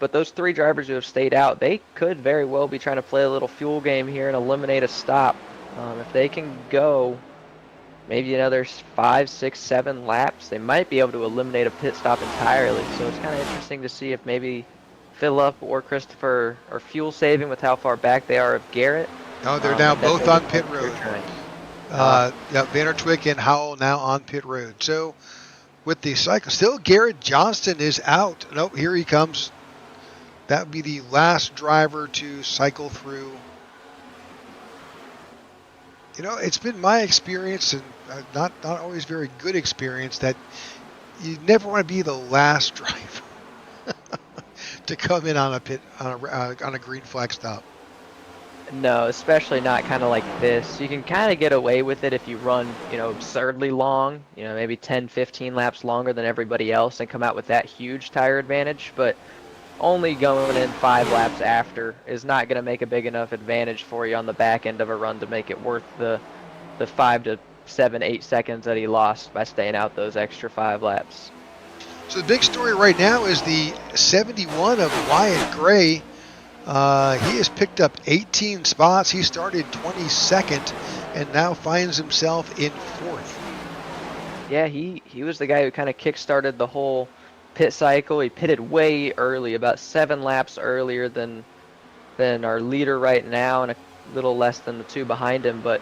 But those 3 drivers who have stayed out, they could very well be trying to play a little fuel game here and eliminate a stop. If they can go maybe another 5, 6, 7 laps, they might be able to eliminate a pit stop entirely. So it's kind of interesting to see if maybe Philip or Christopher are fuel saving with how far back they are of Garrett. No, they're now both on pit road. Vandertwig and Howell now on pit road. So with the cycle, still Garrett Johnston is out. Nope, here he comes. That would be the last driver to cycle through. You know, it's been my experience, and not always very good experience, that you never want to be the last driver to come in on a pit on a green flag stop. No, especially not kind of like this. You can kind of get away with it if you run, absurdly long, maybe 10, 15 laps longer than everybody else and come out with that huge tire advantage. But only going in 5 laps after is not going to make a big enough advantage for you on the back end of a run to make it worth the 5 to 7, 8 seconds that he lost by staying out those extra 5 laps. So the big story right now is the 71 of Wyatt Gray. He has picked up 18 spots. He started 22nd and now finds himself in 4th. Yeah, he was the guy who kind of kick-started the whole pit cycle. He pitted way early, about 7 laps earlier than our leader right now, and a little less than the 2 behind him. But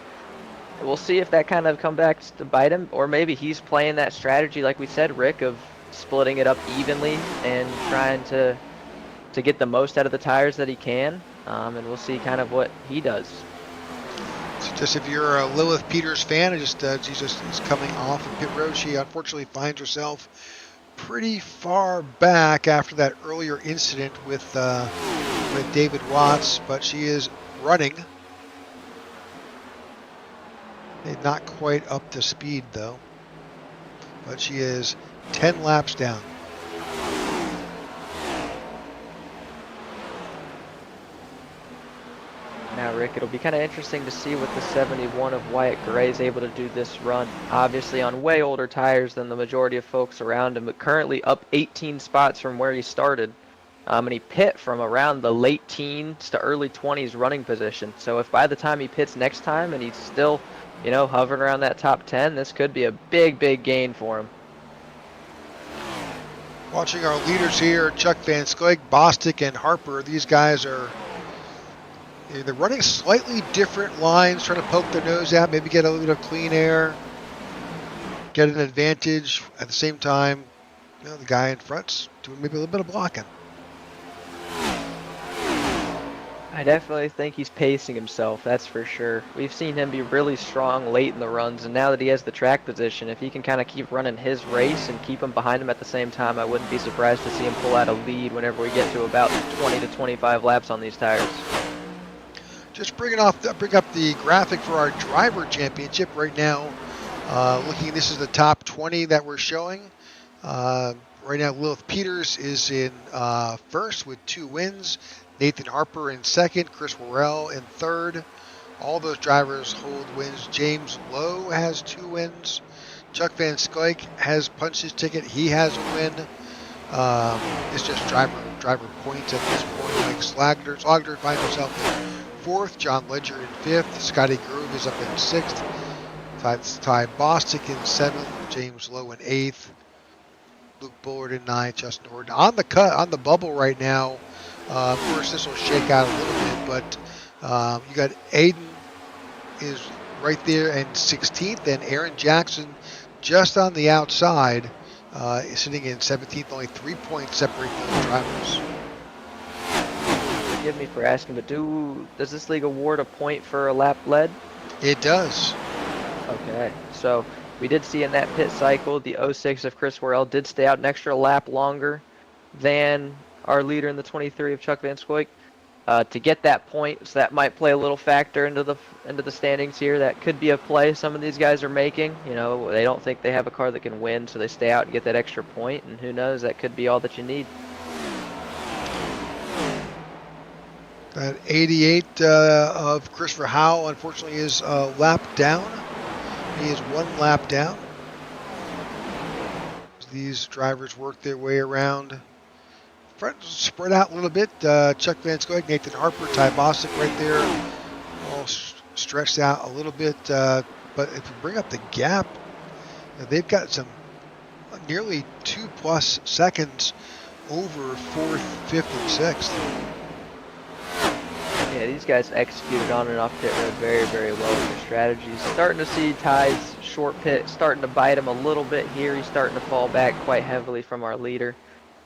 we'll see if that kind of come back to bite him, or maybe he's playing that strategy, like we said, Rick, of splitting it up evenly and trying to get the most out of the tires that he can. And we'll see kind of what he does. So just if you're a Lilith Peters fan, she's coming off of pit road. She unfortunately finds herself pretty far back after that earlier incident with David Watts, but she is running. Not quite up to speed though, but she is 10 laps down. Now, Rick, it'll be kind of interesting to see what the 71 of Wyatt Gray is able to do this run. Obviously on way older tires than the majority of folks around him, but currently up 18 spots from where he started. And he pit from around the late teens to early 20s running position. So if by the time he pits next time and he's still, hovering around that top 10, this could be a big, big gain for him. Watching our leaders here, Chuck Van Scoik, Bostic, and Harper. These guys they're running slightly different lines, trying to poke their nose out, maybe get a little bit of clean air, get an advantage. At the same time, the guy in front's doing maybe a little bit of blocking. I definitely think he's pacing himself, that's for sure. We've seen him be really strong late in the runs, and now that he has the track position, if he can kind of keep running his race and keep him behind him at the same time, I wouldn't be surprised to see him pull out a lead whenever we get to about 20 to 25 laps on these tires. Just bring up the graphic for our driver championship right now. This is the top 20 that we're showing. Right now, Lilith Peters is in first with 2 wins. Nathan Harper in second. Chris Worrell in third. All those drivers hold wins. James Lowe has 2 wins. Chuck Van Scoik has punched his ticket. He has a win. It's just driver points at this point. Mike Slagler finds himself in 4th, John Ledger in 5th, Scotty Groove is up in 6th, Ty Bostic in 7th, James Lowe in 8th, Luke Bullard in 9th, Justin Horton on the bubble right now. Of course, this will shake out a little bit, but you got Aiden is right there in 16th, and Aaron Jackson just on the outside, is sitting in 17th, only 3 points separate the drivers. Forgive me for asking, but does this league award a point for a lap led? It does. Okay, so we did see in that pit cycle, the 06 of Chris Worrell did stay out an extra lap longer than our leader in the 23 of Chuck Van Scoik. to get that point. So that might play a little factor into the standings here. That could be a play some of these guys are making. You know, they don't think they have a car that can win, so they stay out and get that extra point. And who knows, that could be all that you need. That 88 of Christopher Howell, unfortunately, is a lap down. He is 1 lap down. These drivers work their way around. Front spread out a little bit. Chuck Van Scoik, Nathan Harper, Ty Bostic right there, all stretched out a little bit. But if we bring up the gap, they've got some nearly 2+ seconds over 4th, 5th, and 6th. Yeah, these guys executed on and off pit road very, very well with their strategies. Starting to see Ty's short pit starting to bite him a little bit here. He's starting to fall back quite heavily from our leader.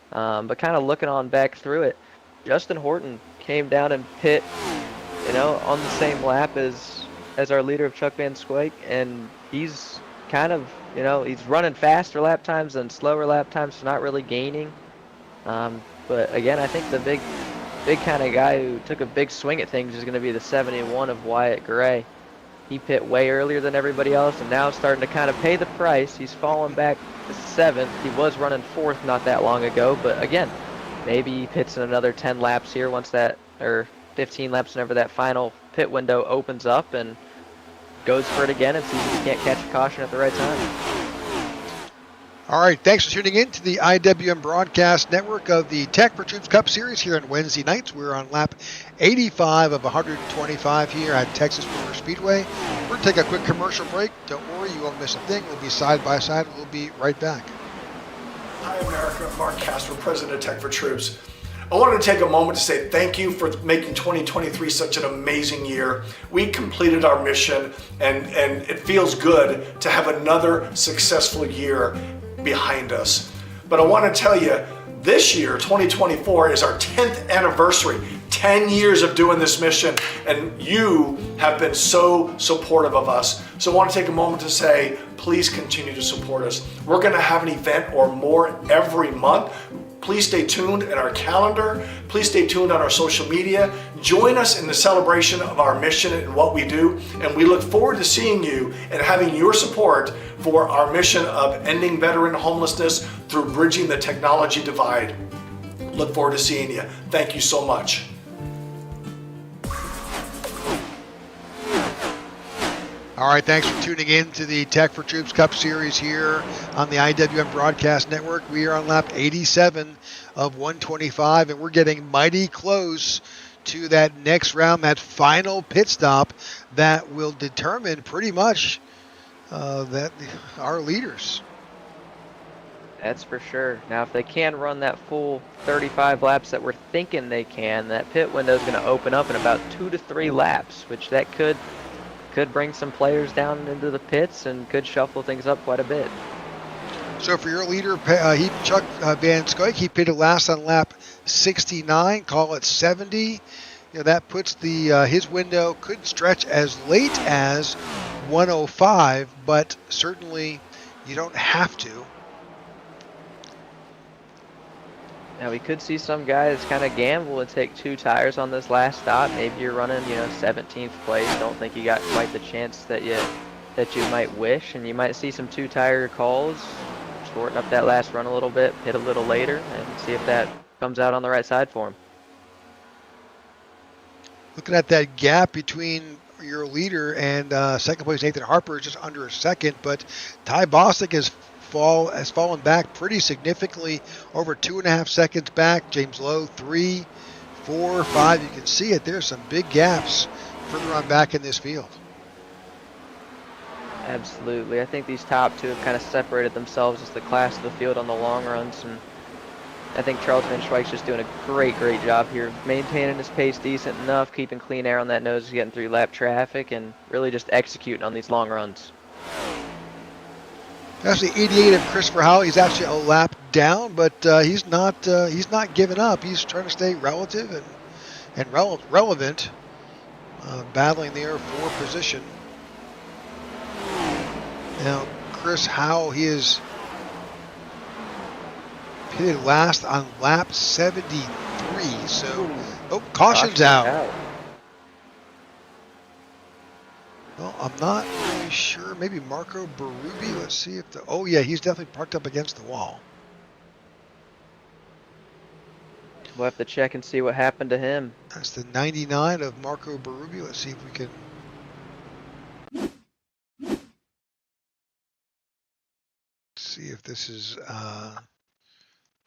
But kind of looking on back through it, Justin Horton came down and pit, you know, on the same lap as our leader of Chuck Van Scoik, and he's kind of, you know, he's running faster lap times than slower lap times, so not really gaining. But again, I think the big kind of guy who took a big swing at things is going to be the 71 of Wyatt Gray. He pit way earlier than everybody else, and now starting to kind of pay the price. He's fallen back to 7th. He was running 4th not that long ago, but again, maybe he pits in another 10 laps here once that, or 15 laps whenever that final pit window opens up, and goes for it again and sees if he can't catch a caution at the right time. All right, thanks for tuning in to the IWM Broadcast Network of the Tech4Troops Cup Series here on Wednesday nights. We're on lap 85 of 125 here at Texas Motor Speedway. We're going to take a quick commercial break. Don't worry, you won't miss a thing. We'll be side by side. We'll be right back. Hi, America. Mark Castro, President of Tech4Troops. I wanted to take a moment to say thank you for making 2023 such an amazing year. We completed our mission, and it feels good to have another successful year behind us. But I want to tell you, this year, 2024, is our 10th anniversary. 10 years of doing this mission, and you have been so supportive of us. So I want to take a moment to say, please continue to support us. We're going to have an event or more every month. Please stay tuned in our calendar. Please stay tuned on our social media. Join us in the celebration of our mission and what we do. And we look forward to seeing you and having your support for our mission of ending veteran homelessness through bridging the technology divide. Look forward to seeing you. Thank you so much. All right, thanks for tuning in to the Tech4Troops Cup Series here on the IWM Broadcast Network. We are on lap 87 of 125, and we're getting mighty close to that next round, that final pit stop that will determine pretty much our leaders. That's for sure. Now, if they can run that full 35 laps that we're thinking they can, that pit window is going to open up in about 2 to 3 laps, which that could bring some players down into the pits and could shuffle things up quite a bit. So for your leader, Chuck Van Scoik, he pitted last on lap 69, call it 70. You know, that puts his window could stretch as late as 105, but certainly you don't have to. Now we could see some guys kind of gamble and take 2 tires on this last stop. Maybe you're running, 17th place. Don't think you got quite the chance that you might wish, and you might see some 2-tire calls, shorten up that last run a little bit, hit a little later, and see if that comes out on the right side for him. Looking at that gap between your leader and second place Nathan Harper is just under a second, but Ty Bostic has fallen back pretty significantly, over 2.5 seconds back. James Lowe 3, 4, 5. You can see it. There's some big gaps further on back in this field. Absolutely. I think these top 2 have kind of separated themselves as the class of the field on the long runs, and I think Charles Van Scoik's just doing a great job here, maintaining his pace decent enough, keeping clean air on that nose, getting through lap traffic, and really just executing on these long runs. Actually, 88 of Christopher Howell. He's actually a lap down, but he's not giving up. He's trying to stay relative and relevant, battling there for position. Now, Chris Howell, he is pitted last on lap 73. 3. So, caution's out. Well, I'm not really sure. Maybe Marco Berube. Let's see if oh yeah, he's definitely parked up against the wall. We'll have to check and see what happened to him. That's the 99 of Marco Berube. Let's see if we can. See if this is.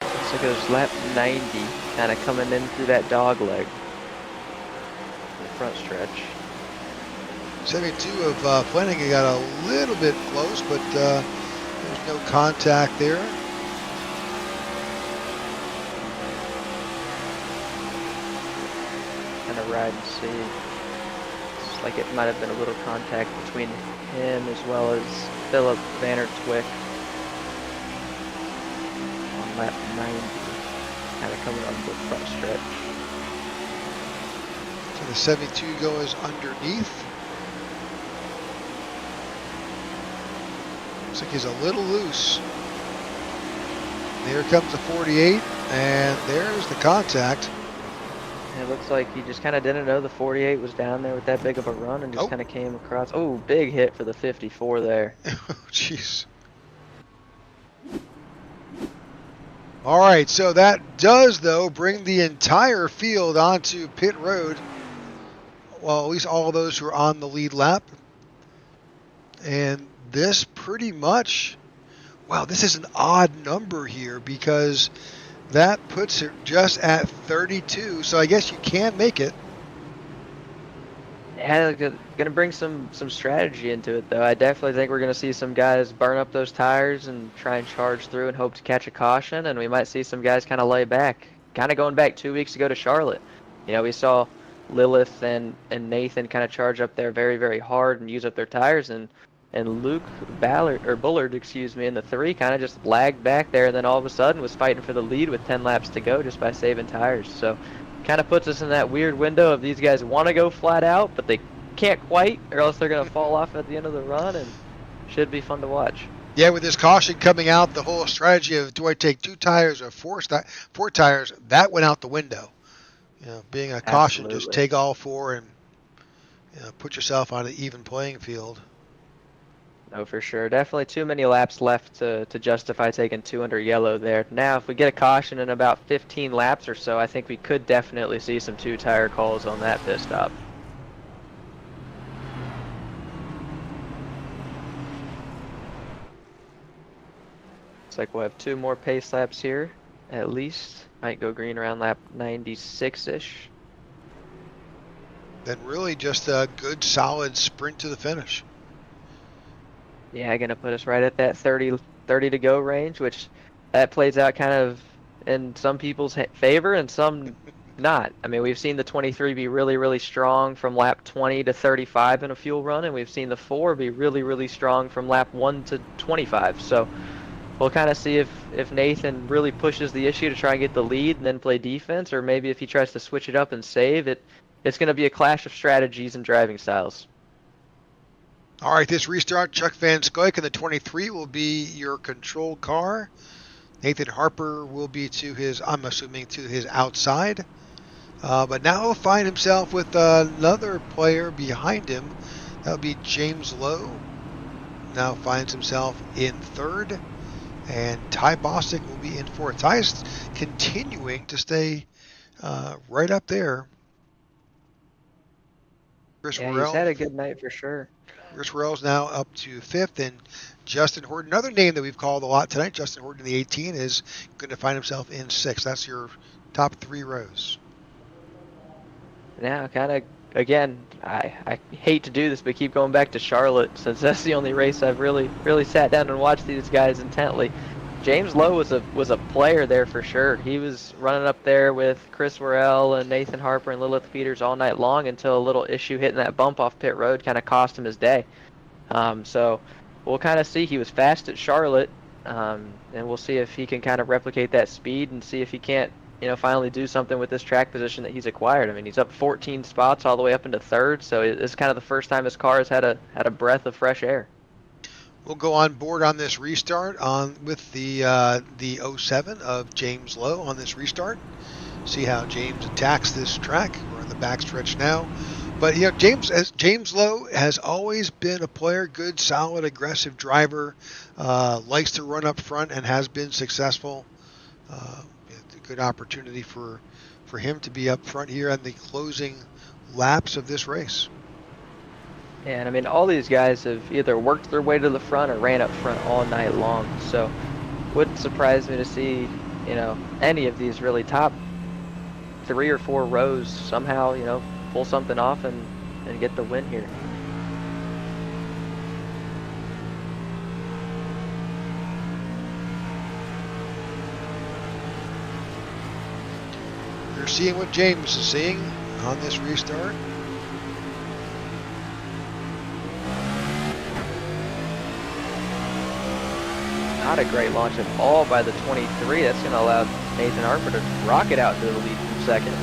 Looks like it was lap 90, kind of coming in through that dog leg. The front stretch. 72 of Flanagan got a little bit close, but there's no contact there. Kind of ride and see. It's like it might have been a little contact between him as well as Philip Vandertwick on lap 90, kind of coming up the front stretch. So the 72 goes underneath. Looks like he's a little loose. There comes the 48, and there's the contact. It looks like he just kind of didn't know the 48 was down there with that big of a run and just kind of came across. Oh, big hit for the 54 there. Oh, jeez. All right, so that does, though, bring the entire field onto pit road. Well, at least all those who are on the lead lap. And this pretty much, wow, this is an odd number here because that puts it just at 32. So I guess you can make it. Yeah, gonna bring some strategy into it though. I definitely think we're gonna see some guys burn up those tires and try and charge through and hope to catch a caution, and we might see some guys kind of lay back. Kind of going back 2 weeks ago to Charlotte. You know, we saw Lilith and Nathan kind of charge up there very, very hard and use up their tires, and Luke Bullard, excuse me, in the 3 kind of just lagged back there, and then all of a sudden was fighting for the lead with 10 laps to go just by saving tires. So kind of puts us in that weird window of these guys want to go flat out, but they can't quite, or else they're going to fall off at the end of the run, and should be fun to watch. Yeah, with this caution coming out, the whole strategy of do I take 2 tires or 4 tires, that went out the window. You know, being a caution, Absolutely. just take all 4 and put yourself on an even playing field. No, for sure. Definitely too many laps left to justify taking 2 under yellow there. Now, if we get a caution in about 15 laps or so, I think we could definitely see some 2-tire calls on that pit stop. Looks like we'll have 2 more pace laps here, at least. Might go green around lap 96-ish. Then really just a good, solid sprint to the finish. Yeah, gonna put us right at that 30 to go range, which that plays out kind of in some people's favor and some not. I mean, we've seen the 23 be really, really strong from lap 20 to 35 in a fuel run, and we've seen the 4 be really, really strong from lap 1 to 25. So we'll kind of see if Nathan really pushes the issue to try and get the lead and then play defense, or maybe if he tries to switch it up and save it. It's going to be a clash of strategies and driving styles. All right, this restart, Chuck Van Scoik in the 23 will be your control car. Nathan Harper will be to his, I'm assuming, to his outside. But now he'll find himself with another player behind him. That'll be James Lowe. Now finds himself in 3rd. And Ty Bostic will be in 4th. Ty's continuing to stay right up there. Chris Yeah, Worrell. he's had a good night for sure. Chris Worrell's now up to 5th, and Justin Horton, another name that we've called a lot tonight, Justin Horton, the 18, is going to find himself in 6th. That's your top 3 rows. Now, kind of, again, I hate to do this, but keep going back to Charlotte, since that's the only race I've really sat down and watched these guys intently. James Lowe was a player there for sure. He was running up there with Chris Worrell and Nathan Harper and Lilith Peters all night long until a little issue hitting that bump off pit road kind of cost him his day. So we'll kind of see. He was fast at Charlotte, and we'll see if he can kind of replicate that speed and see if he can't, finally do something with this track position that he's acquired. I mean, he's up 14 spots all the way up into 3rd, so it's kind of the first time his car has had a breath of fresh air. We'll go on board on this restart with the 07 of James Lowe on this restart. see how James attacks this track. We're on the backstretch now. But James Lowe has always been a player, good, solid, aggressive driver, likes to run up front and has been successful. It's a good opportunity for him to be up front here on the closing laps of this race. And I mean, all these guys have either worked their way to the front or ran up front all night long. So, wouldn't surprise me to see, any of these really top 3 or 4 rows somehow, pull something off and get the win here. You're seeing what James is seeing on this restart. Not a great launch at all by the 23. That's going to allow Nathan Harper to rocket out to the lead from second.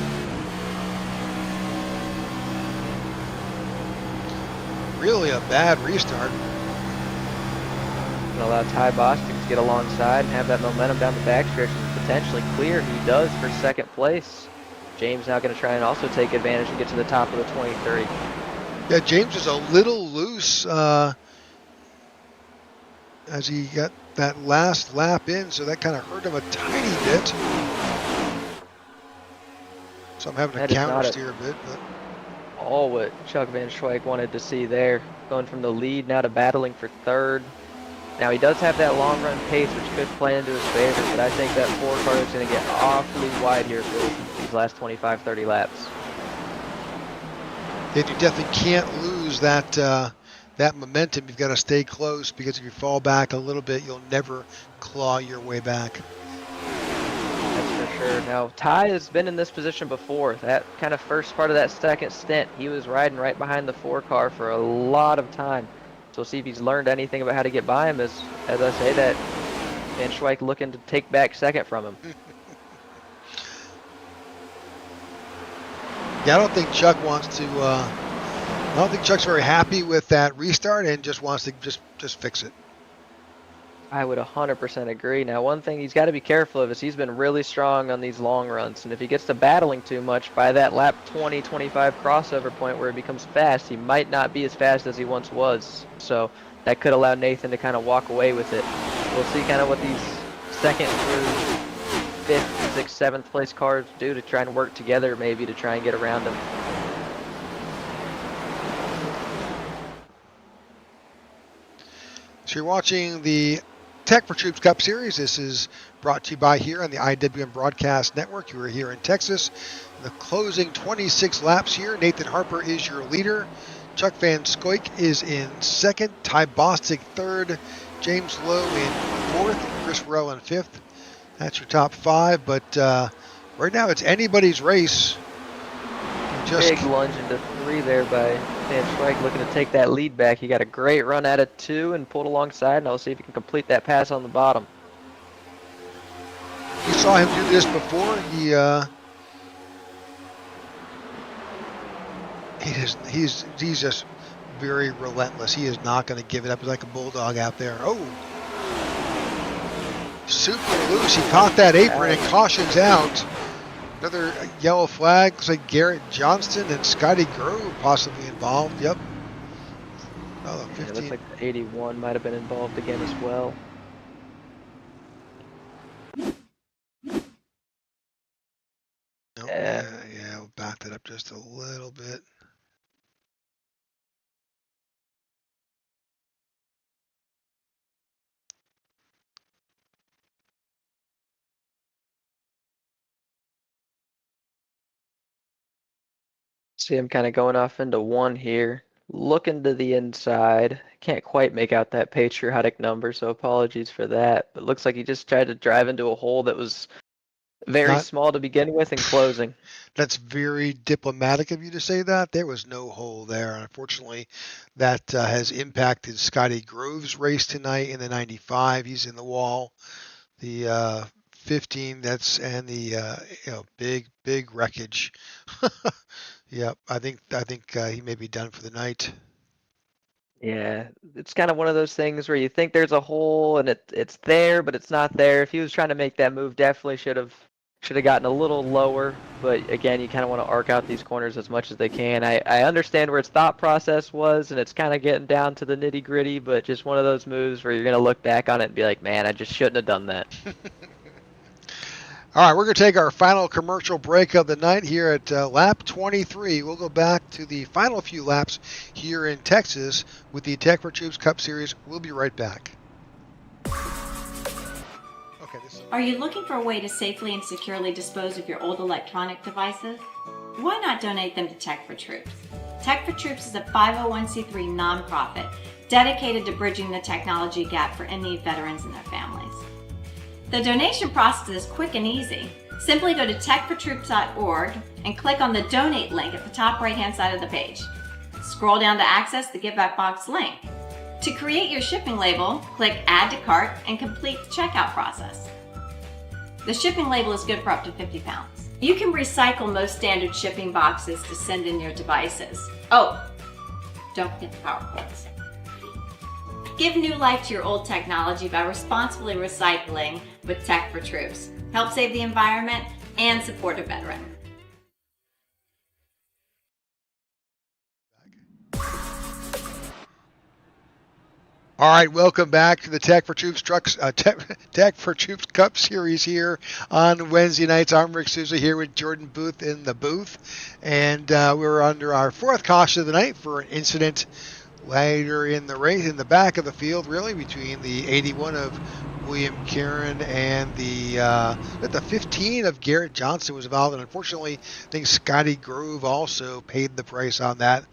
Really a bad restart. Going to allow Ty Bostic to get alongside and have that momentum down the backstretch and potentially clear. He does for second place. James now going to try and also take advantage and get to the top of the 23. Yeah, James is a little loose as he got that last lap in, so that kind of hurt him a tiny bit. So I'm having to counter steer a bit, but all what Chuck Van Schweik wanted to see there. Going from the lead now to battling for third. Now he does have that long run pace, which could play into his favor, but I think that 4 car is going to get awfully wide here for these last 25, 30 laps. Then you definitely can't lose that that momentum. You've got to stay close, because if you fall back a little bit, you'll never claw your way back. That's for sure. Now, Ty has been in this position before. That kind of first part of that second stint, he was riding right behind the 4 car for a lot of time. So we'll see if he's learned anything about how to get by him, as I say that Van Schweik looking to take back second from him. Yeah, I don't think Chuck wants to. I don't think Chuck's very happy with that restart and just wants to just fix it. I would 100% agree. Now, one thing he's got to be careful of is he's been really strong on these long runs, and if he gets to battling too much by that lap 20, 25 crossover point where it becomes fast, he might not be as fast as he once was. So that could allow Nathan to kind of walk away with it. We'll see kind of what these second through 5th, 6th, 7th place cars do to try and work together, maybe to try and get around him. So you're watching the Tech4Troops Cup Series. This is brought to you by here on the IWM Broadcast Network. You are here in Texas. The closing 26 laps here. Nathan Harper is your leader. Chuck Van Schweik is in second. Ty Bostic third. James Lowe in fourth. Chris Rowe in fifth. That's your top 5. But right now it's anybody's race. Big lunge into 3 there by Van Schweik, looking to take that lead back. He got a great run out of 2 and pulled alongside, and I'll see if he can complete that pass on the bottom. You saw him do this before. He's just very relentless. He is not going to give it up. He's like a bulldog out there. Oh, super loose. He caught that apron and cautions out. Another yellow flag. Looks like Garrett Johnston and Scotty Grove possibly involved. Yep. Oh, 15. It looks like the 81 might have been involved again as well. Oh, yeah, we'll back that up just a little bit. See him kind of going off into 1 here. Looking to the inside. Can't quite make out that patriotic number, so apologies for that. But looks like he just tried to drive into a hole that was very small to begin with and closing. That's very diplomatic of you to say that. There was no hole there. Unfortunately, that has impacted Scotty Grove's race tonight in the 95. He's in the wall. The 15, and the big wreckage. Yep, I think he may be done for the night. Yeah, it's kind of one of those things where you think there's a hole and it's there, but it's not there. If he was trying to make that move, definitely should have Should have gotten a little lower, but again, you kind of want to arc out these corners as much as they can. I understand where its thought process was, and it's kind of getting down to the nitty gritty, but just one of those moves where you're going to look back on it and be like, man, I just shouldn't have done that. All right, we're going to take our final commercial break of the night here at lap 23. We'll go back to the final few laps here in Texas with the Tech4Troops Cup Series. We'll be right back. Are you looking for a way to safely and securely dispose of your old electronic devices? Why not donate them to Tech4Troops? Tech4Troops is a 501c3 nonprofit dedicated to bridging the technology gap for in-need veterans and their families. The donation process is quick and easy. Simply go to tech4troops.org and click on the donate link at the top right-hand side of the page. Scroll down to access the Give Back Box link. To create your shipping label, click Add to Cart and complete the checkout process. The shipping label is good for up to 50 pounds. You can recycle most standard shipping boxes to send in your devices. Oh, don't forget the power cords. Give new life to your old technology by responsibly recycling with Tech4Troops. Help save the environment and support a veteran. All right, welcome back to the Tech4Troops Tech4Troops Cup Series here on Wednesday nights. I'm Rick Souza here with Jordan Booth in the booth, and we're under our fourth caution of the night for an incident later in the race, in the back of the field, really, between the 81 of William Karen and the 15 of Garrett Johnson was involved, and unfortunately, I think Scotty Grove also paid the price on that.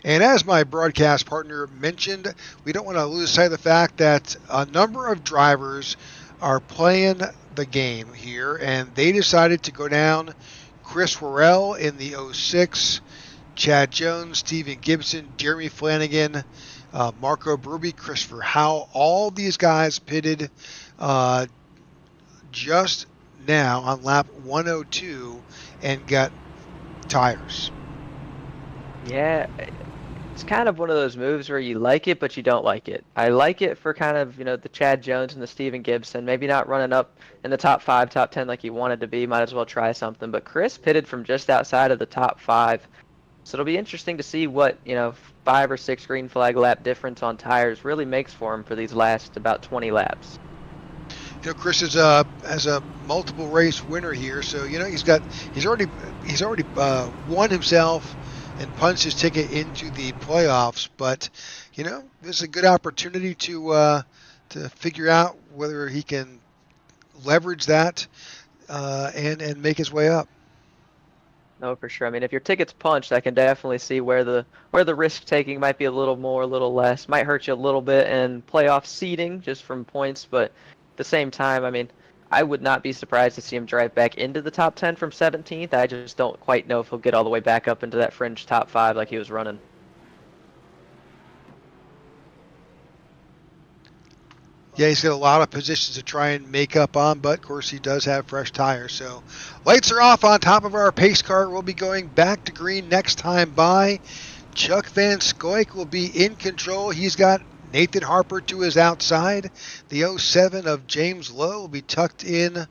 And as my broadcast partner mentioned, we don't want to lose sight of the fact that a number of drivers are playing the game here, and they decided to go down Chris Worrell in the 06, Chad Jones, Stephen Gibson, Jeremy Flanagan, Marco Berube, Christopher Howell, all these guys pitted just now on lap 102 and got tires. Yeah, it's kind of one of those moves where you like it, but you don't like it. I like it for kind of, the Chad Jones and the Stephen Gibson, maybe not running up in the top 5, top 10 like you wanted to be, might as well try something. But Chris pitted from just outside of the top 5. So it'll be interesting to see what, 5 or 6 green flag lap difference on tires really makes for him for these last about 20 laps. Chris is as a multiple race winner here, so he's already won himself and punched his ticket into the playoffs. But this is a good opportunity to figure out whether he can leverage that and make his way up. No, for sure. I mean, if your ticket's punched, I can definitely see where the risk taking might be a little more, a little less. Might hurt you a little bit in playoff seeding just from points, but at the same time, I mean, I would not be surprised to see him drive back into the top 10 from 17th. I just don't quite know if he'll get all the way back up into that fringe top 5 like he was running. Yeah, he's got a lot of positions to try and make up on, but of course he does have fresh tires. So lights are off on top of our pace car. We'll be going back to green next time by. Chuck Van Scoik will be in control. He's got Nathan Harper to his outside. The 07 of James Lowe will be tucked in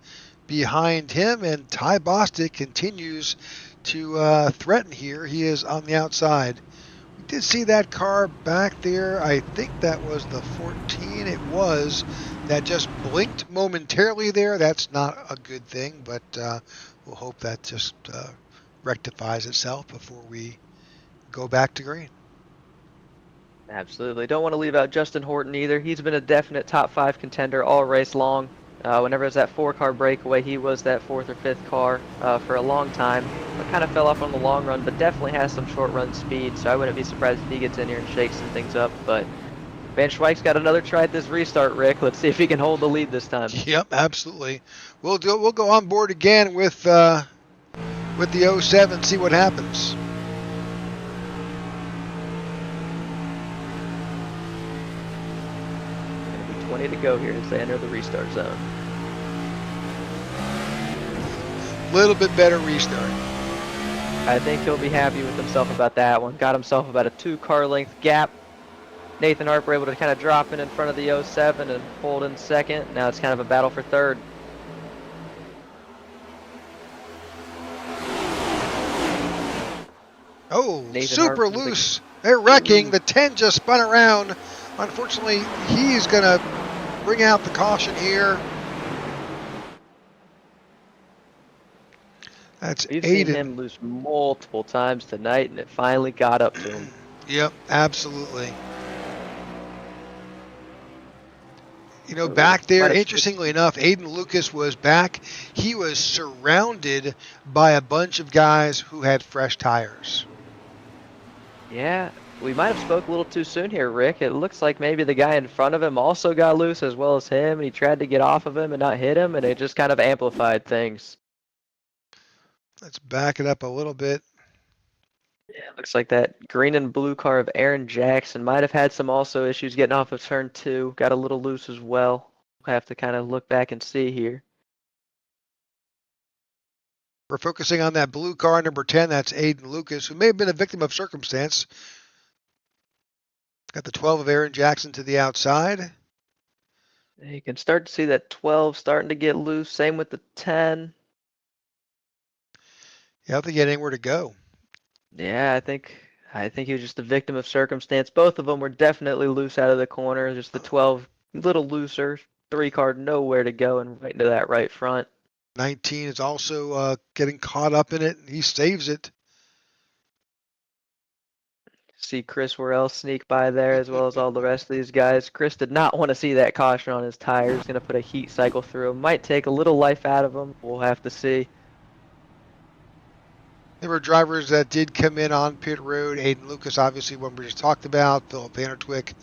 behind him, and Ty Bostic continues to threaten here. He is on the outside. We did see that car back there. I think that was the 14. It was. That just blinked momentarily there. That's not a good thing, but we'll hope that just rectifies itself before we go back to green. Absolutely. Don't want to leave out Justin Horton either. He's been a definite top 5 contender all race long. Whenever it was that 4-car breakaway, he was that 4th or 5th car for a long time. But kind of fell off on the long run, but definitely has some short run speed, so I wouldn't be surprised if he gets in here and shakes some things up. But Van Schweik's got another try at this restart, Rick. Let's see if he can hold the lead this time. Yep, absolutely. We'll go on board again with the 07, see what happens. 20 to go here as they enter the restart zone. Little bit better restart. I think he'll be happy with himself about that one. Got himself about a 2-car length gap. Nathan Harper able to kind of drop in front of the 07 and hold in second. Now it's kind of a battle for third. Nathan super Harper's loose. They're wrecking. The 10 just spun around. Unfortunately, he's going to bring out the caution here. That's We've seen Aiden. him lose multiple times tonight, and it finally got up to him. Yep, absolutely. You know, back there, interestingly enough, Aiden Lucas was back. He was surrounded by a bunch of guys who had fresh tires. Yeah, we might have spoke a little too soon here, Rick. It looks like maybe the guy in front of him also got loose as well as him, and he tried to get off of him and not hit him, and it just kind of amplified things. Let's back it up a little bit. Yeah, looks like that green and blue car of Aaron Jackson might have had some also issues getting off of turn 2. Got a little loose as well. We'll have to kind of look back and see here. We're focusing on that blue car, number 10. That's Aiden Lucas, who may have been a victim of circumstance. Got the 12 of Aaron Jackson to the outside. You can start to see that 12 starting to get loose. Same with the 10. You don't think he had anywhere to go. Yeah, I think he was just a victim of circumstance. Both of them were definitely loose out of the corner. Just the 12 a little looser. 3 car nowhere to go and right into that right front. 19 is also getting caught up in it. He saves it. See Chris Worrell sneak by there as well as all the rest of these guys. Chris did not want to see that caution on his tires. Going to put a heat cycle through him. Might take a little life out of him. We'll have to see. There were drivers that did come in on pit road. Aiden Lucas, obviously, one we just talked about. Philip Vandertwick,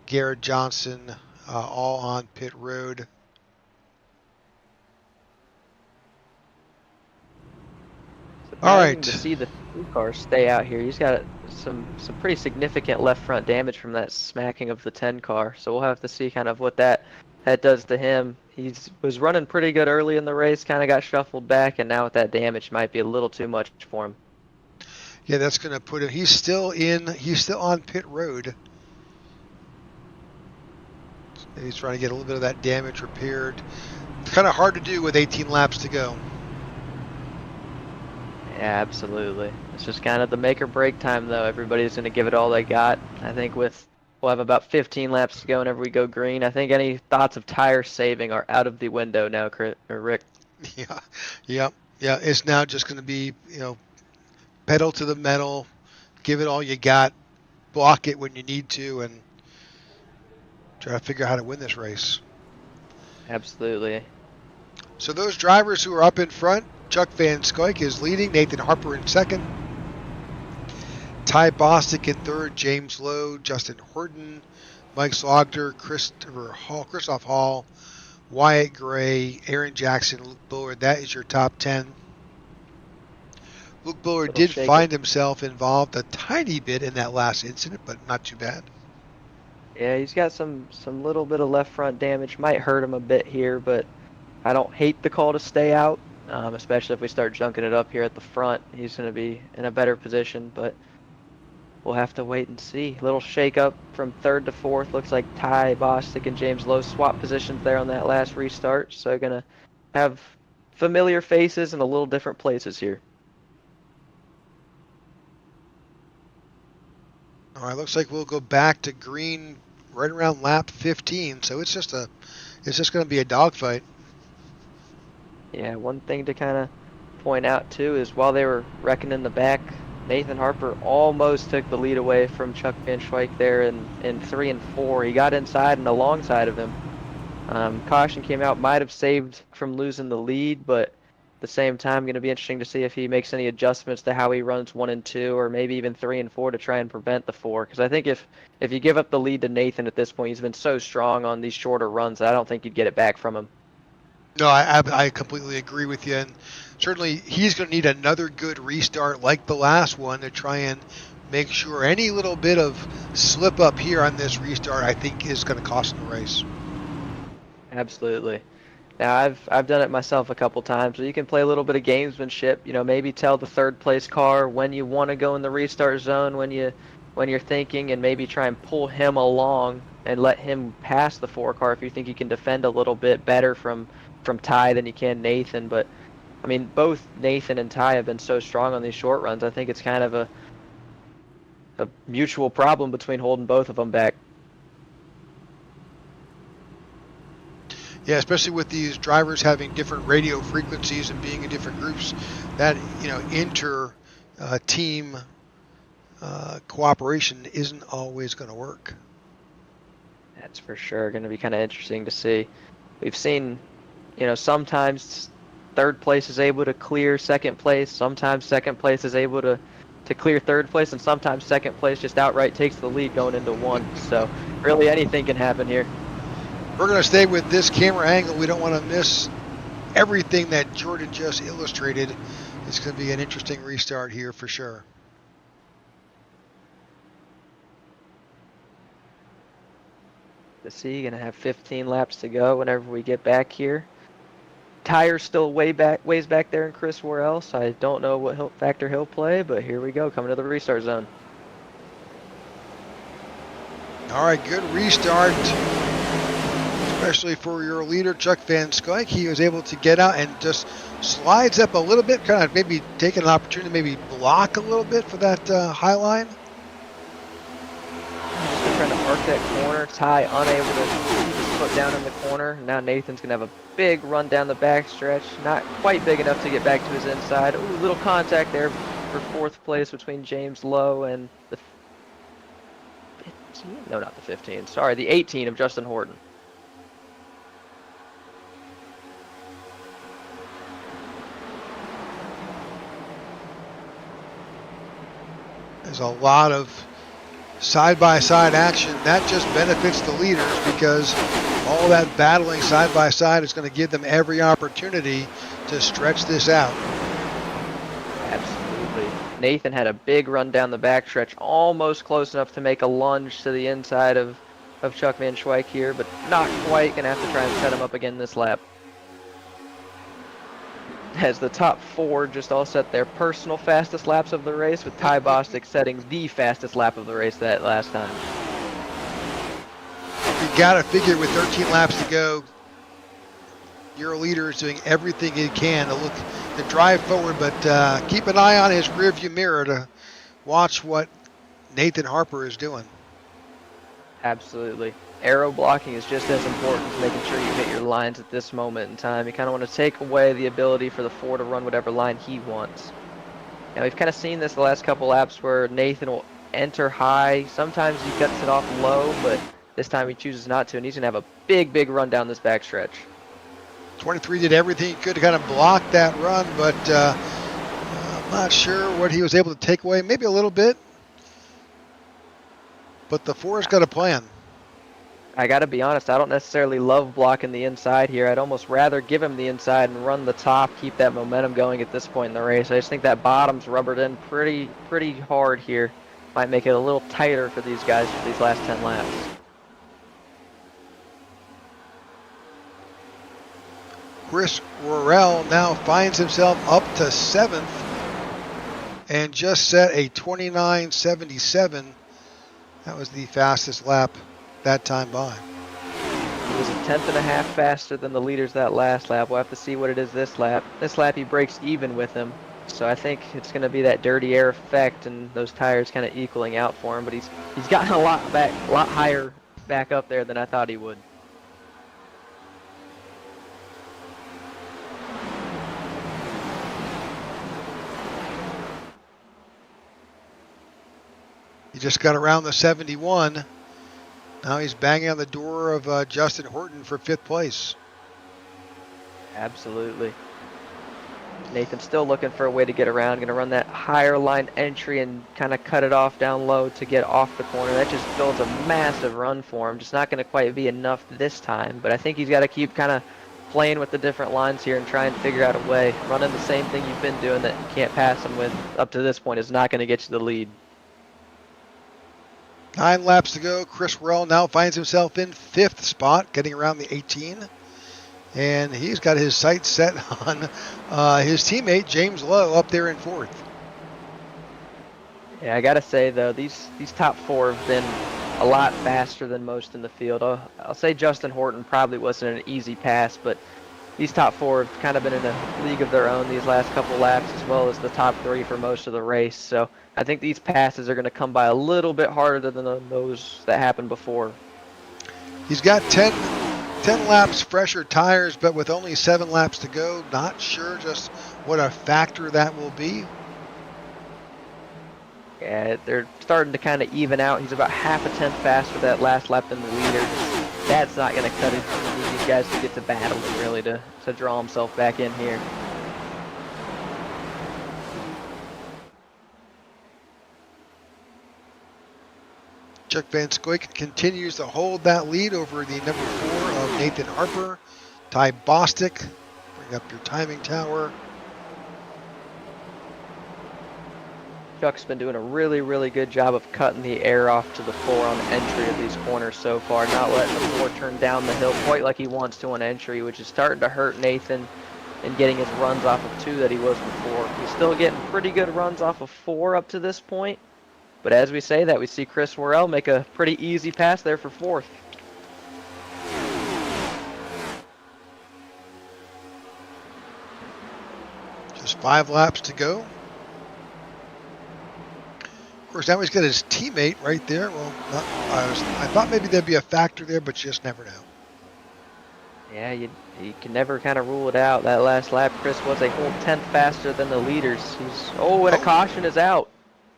Garrett Johnson, all on pit road. All right. To see the 2 cars stay out here. He's got some pretty significant left front damage from that smacking of the 10 car. So we'll have to see kind of what that does to him. He was running pretty good early in the race, kind of got shuffled back, and now with that damage might be a little too much for him. Yeah, that's going to put him. He's still on pit road. He's trying to get a little bit of that damage repaired. It's kind of hard to do with 18 laps to go. Yeah, absolutely. It's just kind of the make or break time, though. Everybody's going to give it all they got. I think we'll have about 15 laps to go whenever we go green. I think any thoughts of tire saving are out of the window now, Rick. Yeah. It's now just going to be, pedal to the metal, give it all you got, block it when you need to, and try to figure out how to win this race. Absolutely. So those drivers who are up in front, Chuck Van Skyke is leading, Nathan Harper in second, Ty Bostic in third, James Lowe, Justin Horton, Mike Slogder, Christoph Hall, Wyatt Gray, Aaron Jackson, Luke Bullard. That is your top 10. Luke Bullard did find himself involved a tiny bit in that last incident, but not too bad. Yeah, he's got some little bit of left front damage. Might hurt him a bit here, but I don't hate the call to stay out, especially if we start junking it up here at the front. He's going to be in a better position, but we'll have to wait and see. Little shake up from third to fourth. Looks like Ty Bostic and James Lowe swap positions there on that last restart. So going to have familiar faces in a little different places here. All right, looks like we'll go back to green right around lap 15. So it's just going to be a dogfight. Yeah, one thing to kind of point out too is while they were wrecking in the back, Nathan Harper almost took the lead away from Chuck Van Swyk there in 3 and 4. He got inside and alongside of him. Caution came out, might have saved from losing the lead, but at the same time, going to be interesting to see if he makes any adjustments to how he runs 1 and 2, or maybe even 3 and 4 to try and prevent the 4. Because I think if you give up the lead to Nathan at this point, he's been so strong on these shorter runs that I don't think you'd get it back from him. No, I completely agree with you, and certainly he's going to need another good restart like the last one to try and make sure any little bit of slip up here on this restart, I think, is going to cost him the race. Absolutely. Now I've done it myself a couple times. So you can play a little bit of gamesmanship. Maybe tell the third place car when you want to go in the restart zone, when you're thinking, and maybe try and pull him along and let him pass the 4 car if you think you can defend a little bit better from Ty than you can Nathan. But I mean, both Nathan and Ty have been so strong on these short runs. I think it's kind of a mutual problem between holding both of them back. Yeah, especially with these drivers having different radio frequencies and being in different groups, that inter team cooperation isn't always going to work. That's for sure going to be kind of interesting to see. We've seen, sometimes third place is able to clear second place, sometimes second place is able to clear third place, and sometimes second place just outright takes the lead going into one. So really anything can happen here. We're going to stay with this camera angle. We don't want to miss everything that Jordan just illustrated. It's going to be an interesting restart here for sure. To see, going to have 15 laps to go whenever we get back here. Tire's still ways back there in Chris Worrell, so I don't know what factor he'll play, but here we go, coming to the restart zone. All right, good restart, especially for your leader, Chuck Van Skyke. He was able to get out and just slides up a little bit, kind of maybe taking an opportunity to maybe block a little bit for that high line. Just trying to arc that corner. Ty unable to keep his foot down in the corner. Now Nathan's going to have a big run down the backstretch. Not quite big enough to get back to his inside. Ooh, little contact there for fourth place between James Lowe and the 15? No, not the 15. Sorry, the 18 of Justin Horton. There's a lot of side-by-side action. That just benefits the leaders because all that battling side-by-side is going to give them every opportunity to stretch this out. Absolutely. Nathan had a big run down the backstretch, almost close enough to make a lunge to the inside of Chuck Van Skyke here, but not quite. Going to have to try and set him up again this lap. As the top four just all set their personal fastest laps of the race, with Ty Bostic setting the fastest lap of the race that last time. You got to figure with 13 laps to go, your leader is doing everything he can to drive forward, but keep an eye on his rearview mirror to watch what Nathan Harper is doing. Absolutely. Aero blocking is just as important as making sure you hit your lines at this moment in time. You kind of want to take away the ability for the four to run whatever line he wants. Now we've kind of seen this the last couple laps where Nathan will enter high. Sometimes he cuts it off low, but this time he chooses not to, and he's going to have a big run down this backstretch. 23 did everything he could to kind of block that run, but I'm not sure what he was able to take away. Maybe a little bit, but the four's got a plan. I gotta be honest, I don't necessarily love blocking the inside here. I'd almost rather give him the inside and run the top, keep that momentum going at this point in the race. I just think that bottom's rubbered in pretty hard here. Might make it a little tighter for these guys for these last 10 laps. Chris Worrell now finds himself up to 7th and just set a 29.77. That was the fastest lap that time by. He was a 10.5 faster than the leaders that last lap. We'll have to see what it is this lap. This lap he breaks even with him, so I think it's going to be that dirty air effect and those tires kind of equaling out for him. But he's gotten a lot higher back up there than I thought he would. He just got around the 71. Now he's banging on the door of Justin Horton for 5th place. Absolutely. Nathan's still looking for a way to get around. Going to run that higher line entry and kind of cut it off down low to get off the corner. That just builds a massive run for him. Just not going to quite be enough this time. But I think he's got to keep kind of playing with the different lines here and try and figure out a way. Running the same thing you've been doing that you can't pass him with up to this point is not going to get you the lead. 9 laps to go. Chris Worrell now finds himself in 5th spot, getting around the 18. And he's got his sights set on his teammate, James Lowe, up there in 4th. Yeah, I got to say, though, these top four have been a lot faster than most in the field. I'll say Justin Horton probably wasn't an easy pass, but these top four have kind of been in a league of their own these last couple laps, as well as the top three for most of the race. So I think these passes are going to come by a little bit harder than those that happened before. He's got 10 laps fresher tires, but with only 7 laps to go, not sure just what a factor that will be. Yeah, they're starting to kind of even out. He's about half a tenth faster that last lap than the leader. That's not going to cut it. You need these guys to get to battling really to draw himself back in here. Chuck Van Scoyk continues to hold that lead over the number 4 of Nathan Harper. Ty Bostic, bring up your timing tower. Chuck's been doing a really, really good job of cutting the air off to the 4 on the entry of these corners so far, not letting the 4 turn down the hill quite like he wants to on entry, which is starting to hurt Nathan and getting his runs off of 2 that he was before. He's still getting pretty good runs off of 4 up to this point, but as we say that, we see Chris Worrell make a pretty easy pass there for 4th. Just 5 laps to go. Of course, now he's got his teammate right there. Well, I thought maybe there'd be a factor there, but you just never know. Yeah, you can never kind of rule it out. That last lap, Chris was a whole tenth faster than the leaders. A caution is out.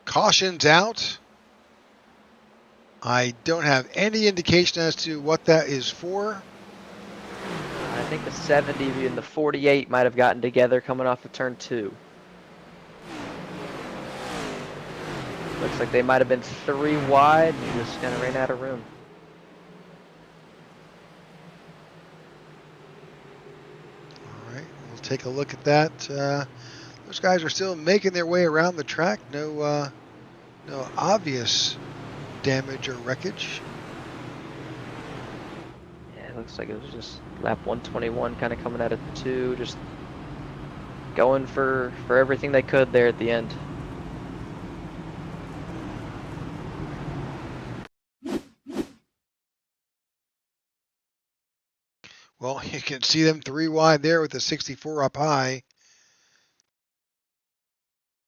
Caution's out. I don't have any indication as to what that is for. I think the 70 and the 48 might have gotten together coming off of turn 2. Looks like they might have been 3 wide and just kind of ran out of room. All right, we'll take a look at that. Those guys are still making their way around the track. No obvious damage or wreckage. Yeah, it looks like it was just lap 121 kind of coming out of 2, just going for everything they could there at the end. Well, you can see them 3 wide there with the 64 up high.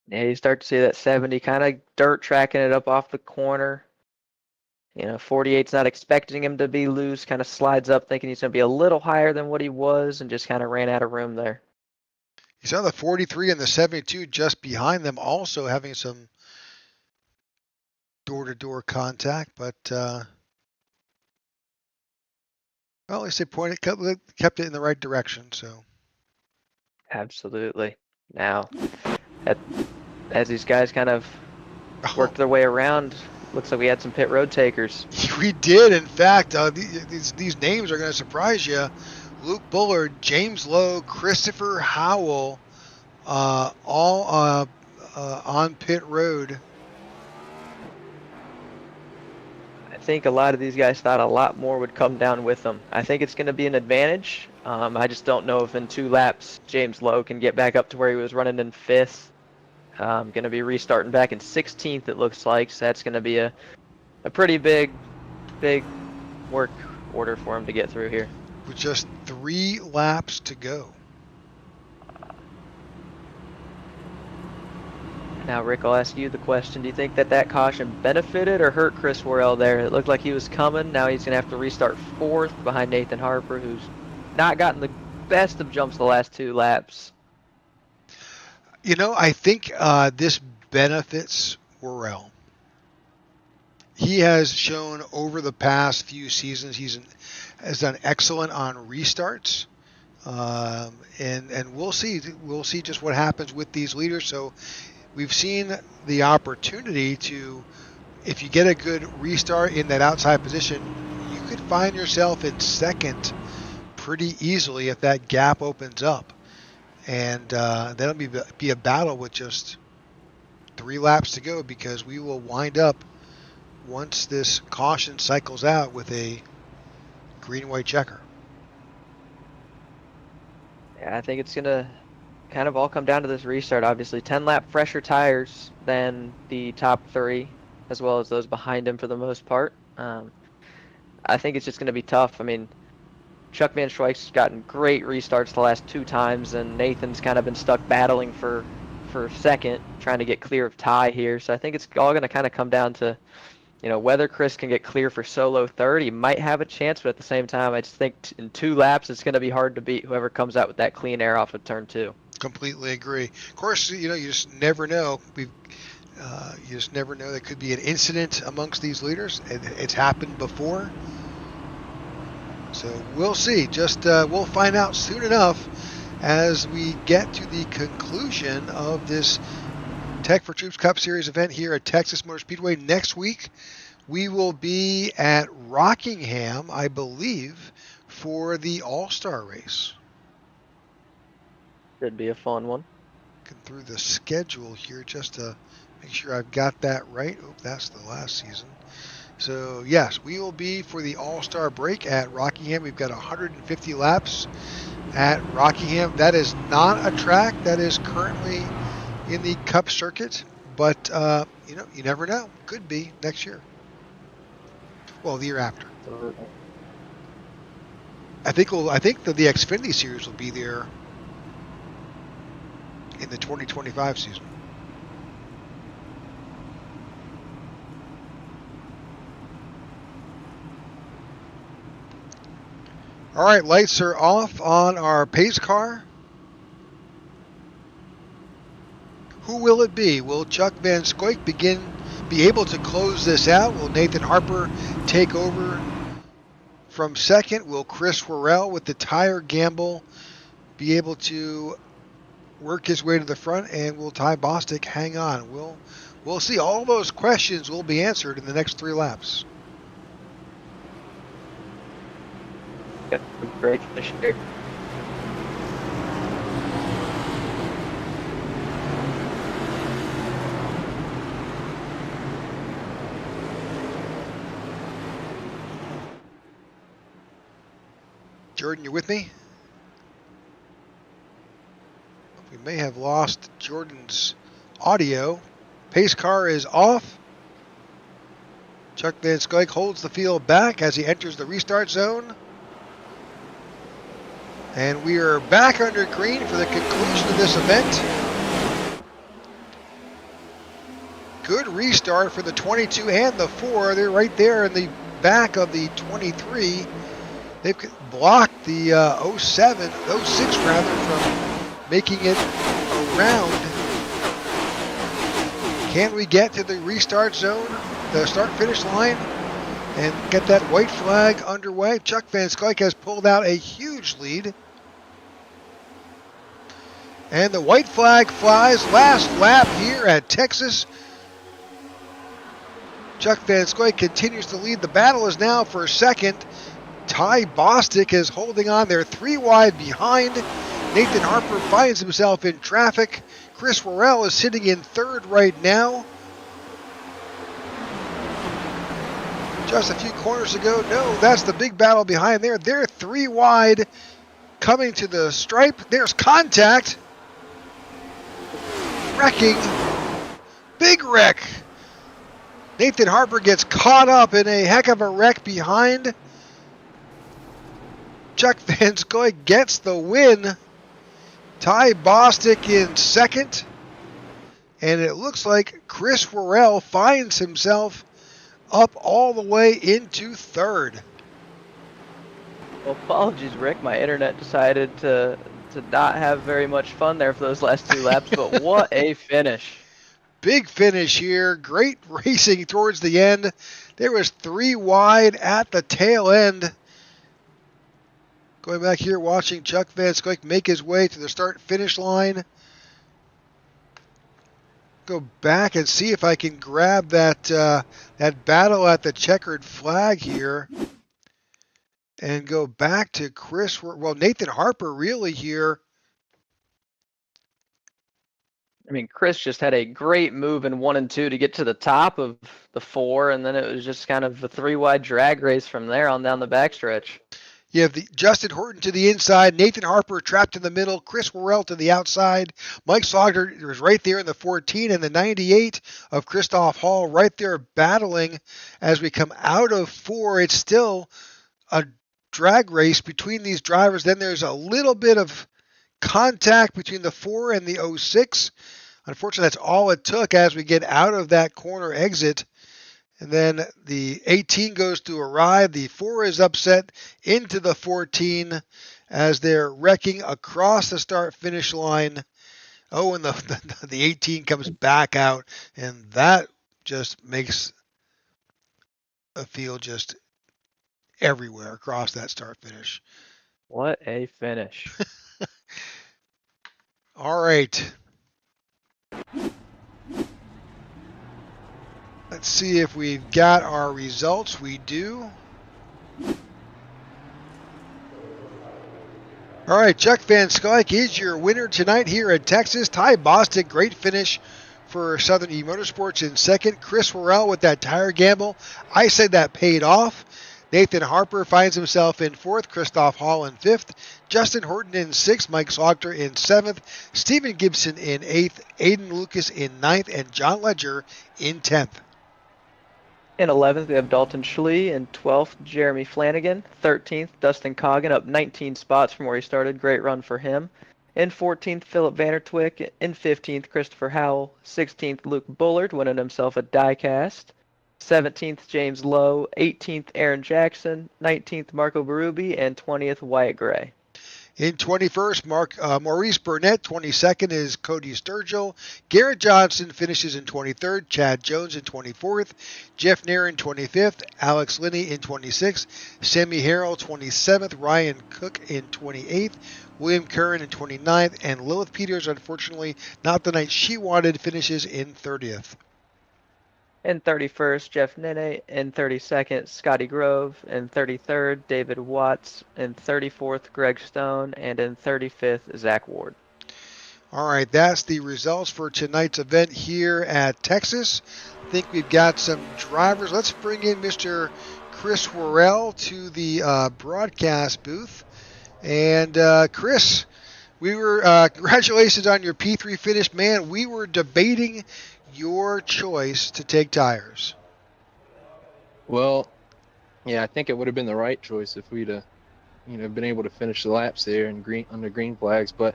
Yeah, you start to see that 70 kind of dirt tracking it up off the corner. 48's not expecting him to be loose, kind of slides up thinking he's going to be a little higher than what he was and just kind of ran out of room there. You saw the 43 and the 72 just behind them also having some door-to-door contact, but well, at least they kept it in the right direction. So Absolutely. Now, as these guys kind of worked their way around, looks like we had some pit road takers. We did, in fact. These names are going to surprise you. Luke Bullard, James Lowe, Christopher Howell, all on pit road. I think a lot of these guys thought a lot more would come down with them. I think it's going to be an advantage. I just don't know if in 2 laps James Lowe can get back up to where he was running in 5th. Going to be restarting back in 16th, it looks like. So that's going to be a pretty big work order for him to get through here. With just 3 laps to go. Now, Rick, I'll ask you the question. Do you think that caution benefited or hurt Chris Worrell there? It looked like he was coming. Now he's going to have to restart 4th behind Nathan Harper, who's not gotten the best of jumps the last 2 laps. I think this benefits Worrell. He has shown over the past few seasons has done excellent on restarts, and we'll see just what happens with these leaders. So we've seen the opportunity to, if you get a good restart in that outside position, you could find yourself in 2nd pretty easily if that gap opens up. And that'll be a battle with just 3 laps to go, because we will wind up, once this caution cycles out, with a green-white checker. Yeah, I think it's going to kind of all come down to this restart, obviously. 10-lap fresher tires than the top 3, as well as those behind him for the most part. I think it's just going to be tough. I mean, Chuck Van Schweik's gotten great restarts the last 2 times, and Nathan's kind of been stuck battling for second, trying to get clear of Ty here. So I think it's all going to kind of come down to, whether Chris can get clear for solo third. He might have a chance, but at the same time, I just think in 2 laps, it's going to be hard to beat whoever comes out with that clean air off of turn 2. Completely agree. Of course, you just never know. You just never know. There could be an incident amongst these leaders. It's happened before. So we'll see. We'll find out soon enough as we get to the conclusion of this Tech4Troops Cup Series event here at Texas Motor Speedway. Next week, we will be at Rockingham, I believe, for the All-Star race. Should be a fun one. Looking through the schedule here just to make sure I've got that right. Oh, that's the last season. So, yes, we will be for the All-Star break at Rockingham. We've got 150 laps at Rockingham. That is not a track that is currently in the Cup circuit, but, you never know. Could be next year. Well, the year after. I think the Xfinity Series will be there in the 2025 season. All right, lights are off on our pace car. Who will it be? Will Chuck Van Scoik be able to close this out? Will Nathan Harper take over from second? Will Chris Worrell with the tire gamble be able to work his way to the front? And will Ty Bostic hang on? We'll see. All those questions will be answered in the next 3 laps. Great finish here. Jordan, you with me? We may have lost Jordan's audio. Pace car is off. Chuck Van Scoik holds the field back as he enters the restart zone. And we are back under green for the conclusion of this event. Good restart for the 22 and the 4. They're right there in the back of the 23. They've blocked the 06 rather, from making it around. Can we get to the restart zone, the start-finish line, and get that white flag underway? Chuck Van Scoik has pulled out a huge lead. And the white flag flies. Last lap here at Texas. Chuck Van Scoik continues to lead. The battle is now for second. Ty Bostic is holding on. They're 3 wide behind. Nathan Harper finds himself in traffic. Chris Worrell is sitting in third right now. Just a few corners ago. No, that's the big battle behind there. They're 3 wide coming to the stripe. There's contact. Wrecking. Big wreck. Nathan Harper gets caught up in a heck of a wreck behind. Chuck Van Scoik gets the win. Ty Bostic in second. And it looks like Chris Worrell finds himself up all the way into third. Well, apologies, Rick. My internet decided to not have very much fun there for those last 2 laps, but what a finish. Big finish here. Great racing towards the end. There was 3 wide at the tail end. Going back here, watching Chuck Van Scoik make his way to the start-finish line. Go back and see if I can grab that that battle at the checkered flag here. And go back to Nathan Harper really here. I mean, Chris just had a great move in 1 and 2 to get to the top of the 4, and then it was just kind of a 3 wide drag race from there on down the backstretch. You have Justin Horton to the inside, Nathan Harper trapped in the middle, Chris Worrell to the outside, Mike Slaughter was right there in the 14, and the 98 of Christoph Hall right there battling as we come out of 4. It's still a drag race between these drivers. Then there's a little bit of contact between the 4 and the 06. Unfortunately, that's all it took as we get out of that corner exit. And then the 18 goes through a ride. The 4 is upset into the 14 as they're wrecking across the start-finish line. Oh, and the 18 comes back out, and that just makes a field just everywhere across that start-finish. What a finish. All right. Let's see if we've got our results. We do. All right, Chuck Van Skyke is your winner tonight here at Texas. Ty Bostic, great finish for Southern E Motorsports in second. Chris Worrell with that tire gamble. I said that paid off. Nathan Harper finds himself in fourth. Christoph Hall in fifth. Justin Horton in sixth. Mike Slaughter in seventh. Stephen Gibson in eighth. Aiden Lucas in ninth. And John Ledger in 10th. In 11th, we have Dalton Schlee. In 12th, Jeremy Flanagan. 13th, Dustin Coggin, up 19 spots from where he started. Great run for him. In 14th, Philip Vandertwick. In 15th, Christopher Howell. 16th, Luke Bullard, winning himself a diecast. 17th, James Lowe. 18th, Aaron Jackson. 19th, Marco Berube. And 20th, Wyatt Gray. In 21st, Maurice Burnett. 22nd is Cody Sturgill. Garrett Johnson finishes in 23rd. Chad Jones in 24th. Jeff Nair in 25th. Alex Linney in 26th. Sammy Harrell 27th. Ryan Cook in 28th. William Curran in 29th. And Lilith Peters, unfortunately, not the night she wanted, finishes in 30th. In 31st, Jeff Nene. In 32nd, Scotty Grove. In 33rd, David Watts. In 34th, Greg Stone. And in 35th, Zach Ward. All right, that's the results for tonight's event here at Texas. I think we've got some drivers. Let's bring in Mr. Chris Worrell to the broadcast booth. And Chris, congratulations on your P3 finish. Man, we were debating your choice to take tires. Well, yeah, I think it would have been the right choice if we'd been able to finish the laps there and under green flags, but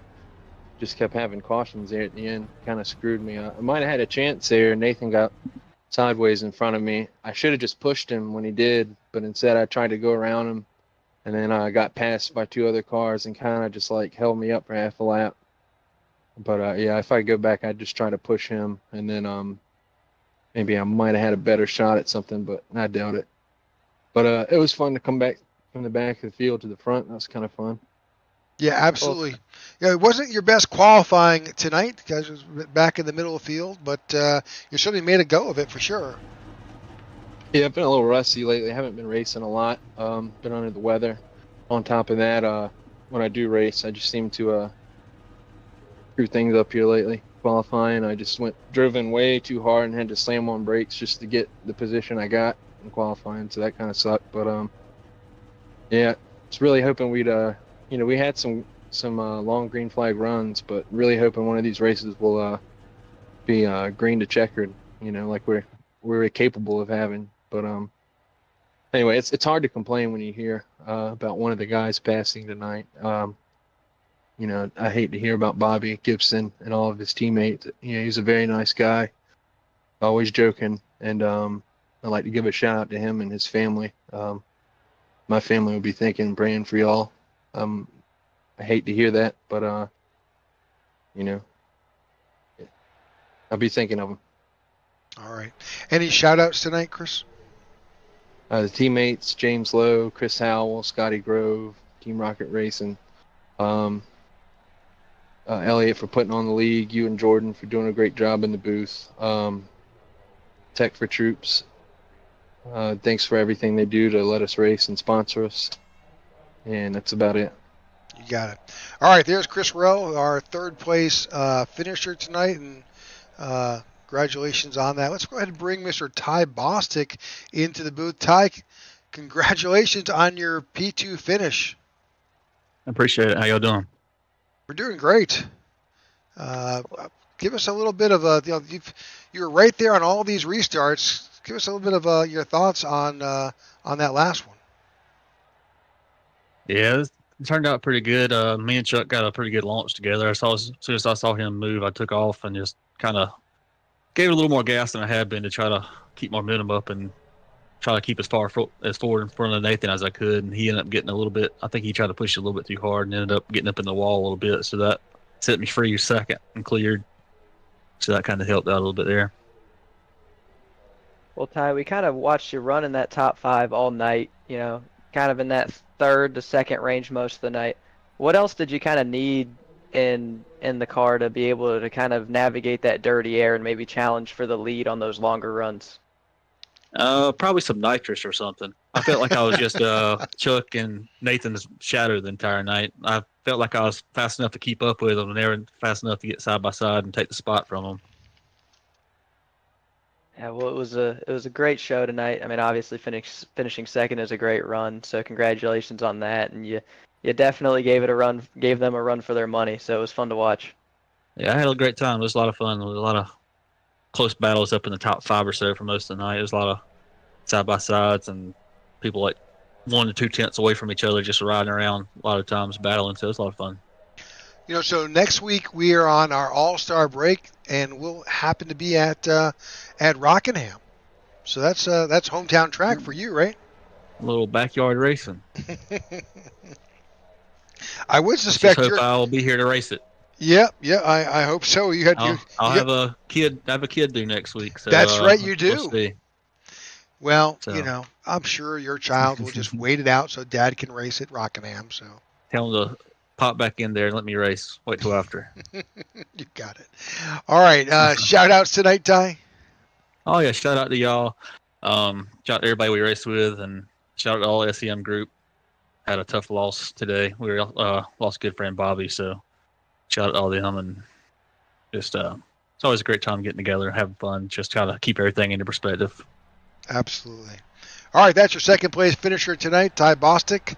just kept having cautions there at the end. Kind of screwed me. I might have had a chance there. Nathan got sideways in front of me. I should have just pushed him when he did, but instead I tried to go around him, and then I got passed by two other cars and kind of just held me up for half a lap. But yeah, if I go back, I'd just try to push him, and then maybe I might have had a better shot at something, but I doubt it. But it was fun to come back from the back of the field to the front. That was kind of fun. Yeah, absolutely. Yeah, it wasn't your best qualifying tonight because it was back in the middle of the field, but you certainly made a go of it for sure. Yeah, I've been a little rusty lately. I haven't been racing a lot. Been under the weather. On top of that, when I do race, I just seem to screw things up here lately. Qualifying, I just drove in way too hard and had to slam on brakes just to get the position I got in qualifying, so that kind of sucked. But yeah, it's really hoping we'd we had some long green flag runs, but really hoping one of these races will be green to checkered, like we're capable of having. But anyway, it's hard to complain when you hear about one of the guys passing tonight. I hate to hear about Bobby Gibson and all of his teammates. He's a very nice guy, always joking, and I'd like to give a shout out to him and his family. My family will be thinking and praying for y'all. I hate to hear that, but I'll be thinking of him. All right. Any shout outs tonight, Chris? The teammates, James Lowe, Chris Howell, Scotty Grove, Team Rocket Racing, Elliot for putting on the league, you and Jordan for doing a great job in the booth, Tech4Troops, thanks for everything they do to let us race and sponsor us, and that's about it. You got it. All right, there's Chris Worrell, our third place finisher tonight, and congratulations on that. Let's go ahead and bring Mr. Ty Bostic into the booth. Ty, congratulations on your P2 finish. I appreciate it. How y'all doing? We're doing great. Give us a little bit of you're right there on all these restarts. Give us a little bit of your thoughts on that last one. Yeah, it turned out pretty good. Me and Chuck got a pretty good launch together. As soon as I saw him move, I took off and just kind of gave it a little more gas than I had been to try to keep momentum up and try to keep as forward in front of Nathan as I could. And he ended up getting a little bit. I think he tried to push it a little bit too hard and ended up getting up in the wall a little bit. So that set me free second and cleared. So that kind of helped out a little bit there. Well, Ty, we kind of watched you run in that top 5 all night, kind of in that third to second range most of the night. What else did you kind of need in the car to be able to kind of navigate that dirty air and maybe challenge for the lead on those longer runs? Probably some nitrous or something. I felt like I was just Chuck and Nathan's shadow the entire night. I felt like I was fast enough to keep up with them, and they were fast enough to get side by side and take the spot from them. Yeah, well, it was a great show tonight. I mean, obviously finishing second is a great run, so congratulations on that. And you definitely gave them a run for their money. So it was fun to watch. Yeah, I had a great time. It was a lot of fun. There was a lot of close battles up in the top 5 or so for most of the night. It was a lot of side by sides and people like 1 to 2 tenths away from each other, just riding around a lot of times battling. So it was a lot of fun. So next week we are on our All-Star break, and we'll happen to be at Rockingham. So that's hometown track for you, right? A little backyard racing. I would suspect I will be here to race it. Yeah, I hope so. I'll have a kid due next week. So that's right, you do. We'll see. Well, I'm sure your child will just wait it out so Dad can race at Rockingham. So tell him to pop back in there and let me race. Wait till after. You got it. All right. Shout outs tonight, Ty. Oh yeah, shout out to y'all. Shout out to everybody we raced with, and shout out to all SEM group. Had a tough loss today. We lost a good friend Bobby, so shout out to all them, and just it's always a great time getting together and having fun. Just try to keep everything into perspective. Absolutely. All right, that's your second place finisher tonight, Ty Bostic.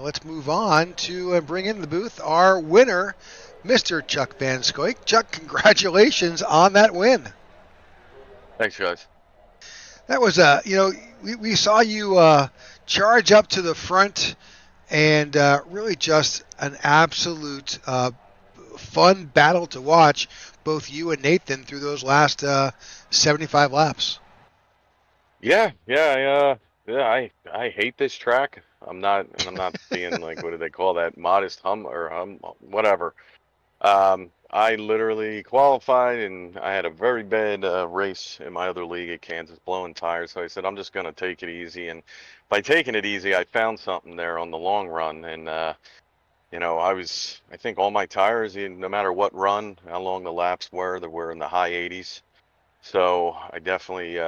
Let's move on to bring in the booth our winner, Mr. Chuck Van Scoik. Chuck, congratulations on that win. Thanks, guys. That was we saw you charge up to the front, and really just an absolute fun battle to watch, both you and Nathan through those last 75 laps. Yeah, I hate this track. I'm not being like, what do they call that? Modest whatever. I literally qualified, and I had a very bad race in my other league at Kansas, blowing tires. So I said, I'm just going to take it easy. And by taking it easy, I found something there on the long run. And, I think all my tires, no matter what run, how long the laps were, they were in the high 80s. So I definitely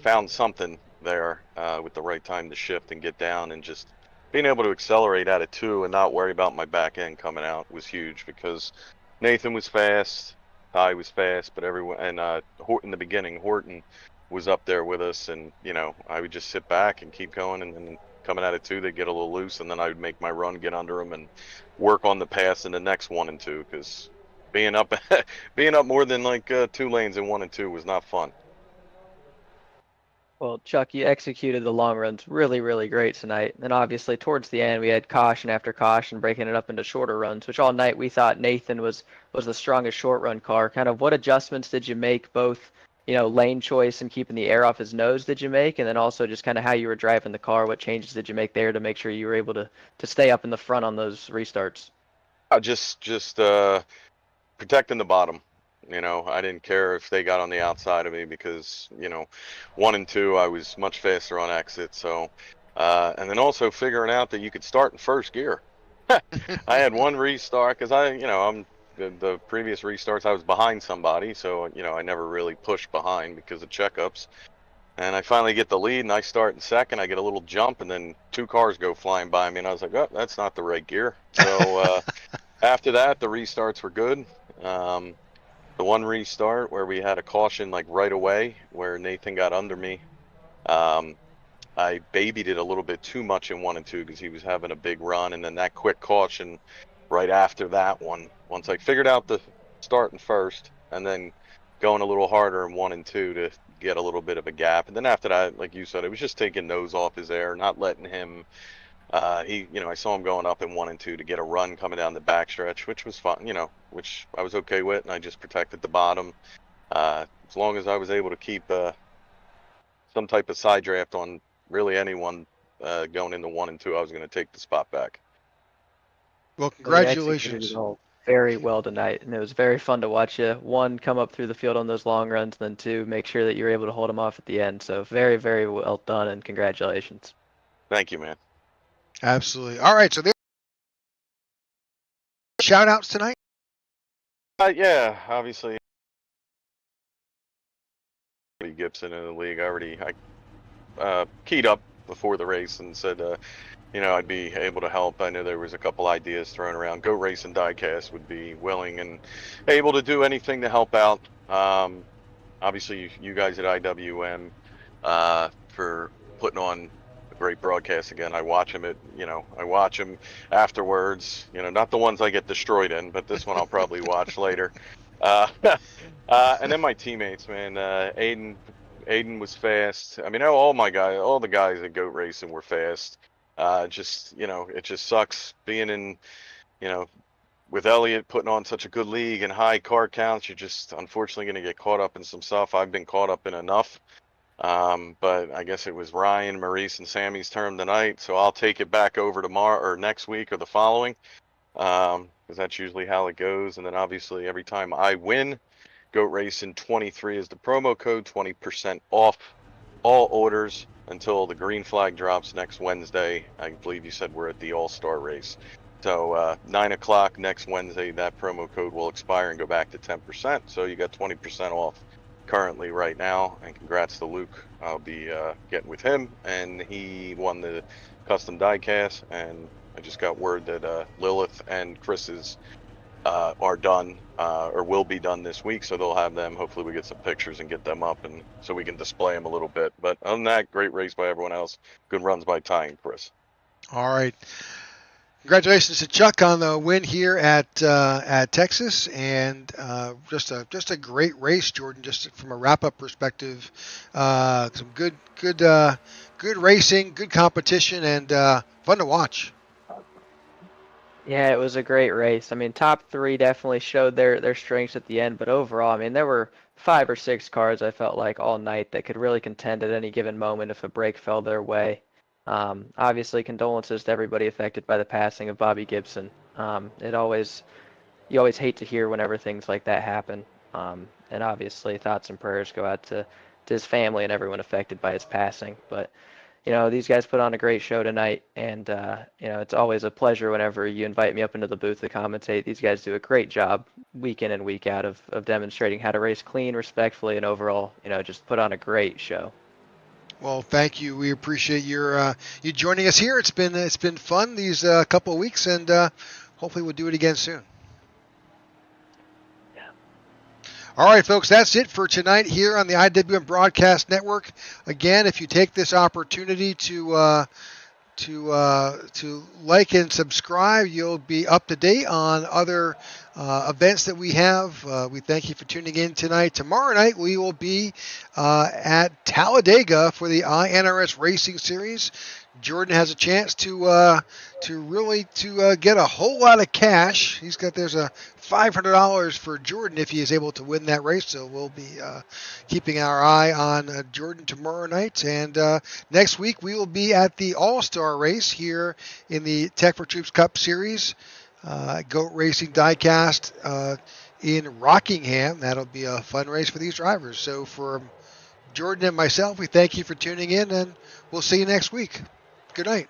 found something there with the right time to shift and get down, and just being able to accelerate out of 2 and not worry about my back end coming out was huge, because Nathan was fast, Ty was fast, but everyone, and in the beginning, Horton was up there with us, and I would just sit back and keep going, and then coming out of 2, they'd get a little loose, and then I would make my run, get under them, and work on the pass in the next 1 and 2, because being up more than like 2 lanes in 1 and 2 was not fun. Well, Chuck, you executed the long runs really, really great tonight. And obviously, towards the end, we had caution after caution, breaking it up into shorter runs, which all night we thought Nathan was the strongest short run car. Kind of what adjustments did you make, both, lane choice and keeping the air off his nose did you make? And then also just kind of how you were driving the car, what changes did you make there to make sure you were able to stay up in the front on those restarts? Just protecting the bottom. I didn't care if they got on the outside of me, because 1 and 2 I was much faster on exit. So and then also figuring out that you could start in first gear. I had 1 restart, because I'm the previous restarts I was behind somebody, so I never really pushed behind because of checkups. And I finally get the lead, and I start in second. I get a little jump, and then 2 cars go flying by me, and I was like, oh, that's not the right gear. So after that, the restarts were good. The 1 restart where we had a caution like right away, where Nathan got under me, I babied it a little bit too much in 1 and 2, because he was having a big run, and then that quick caution right after that one, once I figured out the start in first, and then going a little harder in 1 and 2 to get a little bit of a gap. And then after that, like you said, it was just taking nose off his air, not letting him I saw him going up in 1 and 2 to get a run coming down the backstretch, which was fun, which I was okay with, and I just protected the bottom. As long as I was able to keep some type of side draft on really anyone going into 1 and 2, I was going to take the spot back. Well, Well, you executed congratulations. it all very well tonight, and it was very fun to watch you, one, come up through the field on those long runs, and then two, make sure that you were able to hold them off at the end. So very, very well done, and congratulations. Thank you, man. Absolutely. All right, so there shout outs tonight. Yeah, obviously. Gibson in the league. I keyed up before the race and said, I'd be able to help. I know there was a couple ideas thrown around. Go Race and Diecast would be willing and able to do anything to help out. Obviously, you guys at IWM for putting on a great broadcast again. I watch them afterwards. Not the ones I get destroyed in, but this one I'll probably watch later. And then my teammates, man. Aiden was fast. I mean, all the guys at Goat Racing were fast. It just sucks being in, with Elliott putting on such a good league and high car counts. You're just unfortunately going to get caught up in some stuff. I've been caught up in enough. But I guess it was Ryan, Maurice, and Sammy's turn tonight. So I'll take it back over tomorrow or next week or the following. Because that's usually how it goes. And then obviously every time I win, Goat Racing 23 is the promo code, 20% off all orders until the green flag drops next Wednesday. I believe you said we're at the All-Star race. So 9 o'clock next Wednesday, that promo code will expire and go back to 10%. So you got 20% off currently right now. And congrats to Luke. I'll be getting with him. And he won the custom diecast. And I just got word that Lilith and Chris's are done or will be done this week, so they'll have them. Hopefully we get some pictures and get them up, and so we can display them a little bit. But other than that, great race by everyone else. Good runs by Ty and Chris. All right. Congratulations to Chuck on the win here at Texas, and just a great race, Jordan. Just from a wrap-up perspective, some good racing, good competition, and fun to watch. Yeah, it was a great race. I mean, top three definitely showed their strengths at the end, but overall, I mean, there were 5 or 6 cars I felt like all night that could really contend at any given moment if a break fell their way. Obviously, condolences to everybody affected by the passing of Bobby Gibson. You always hate to hear whenever things like that happen. And obviously, thoughts and prayers go out to his family and everyone affected by his passing. But these guys put on a great show tonight, and it's always a pleasure whenever you invite me up into the booth to commentate. These guys do a great job week in and week out of demonstrating how to race clean, respectfully, and overall, just put on a great show. Well, thank you. We appreciate you joining us here. It's been fun these couple of weeks, and hopefully we'll do it again soon. All right, folks, that's it for tonight here on the IWM Broadcast Network. Again, if you take this opportunity to like and subscribe, you'll be up to date on other events that we have. We thank you for tuning in tonight. Tomorrow night, we will be at Talladega for the INRS Racing Series. Jordan has a chance to get a whole lot of cash. There's a $500 for Jordan if he is able to win that race. So we'll be keeping our eye on Jordan tomorrow night. And next week we will be at the All-Star race here in the Tech4Troops Cup Series. Goat Racing Diecast in Rockingham. That'll be a fun race for these drivers. So for Jordan and myself, we thank you for tuning in, and we'll see you next week. Good night.